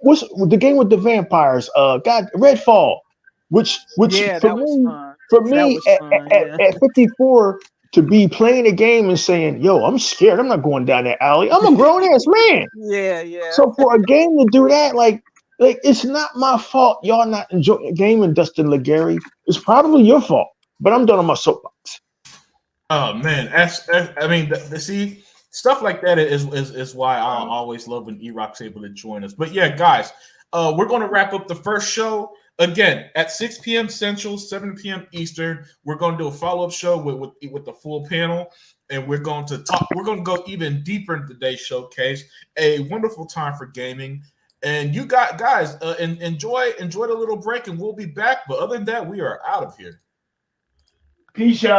what's the game with the vampires? Redfall, which for me at 54 to be playing a game and saying, yo, I'm scared. I'm not going down that alley. I'm a grown ass man. Yeah. So for a game to do that, like it's not my fault. Y'all not enjoying gaming, Dustin Legary. It's probably your fault. But I'm done on my soapbox. Oh man, I mean, see, stuff like that is why I always love when E-Rock's able to join us. But yeah, guys, we're going to wrap up the first show again at 6 p.m. Central, 7 p.m. Eastern. We're going to do a follow-up show with the full panel, and we're going to talk. We're going to go even deeper into today's showcase. A wonderful time for gaming, and you guys enjoy the little break, and we'll be back. But other than that, we are out of here. Peace out.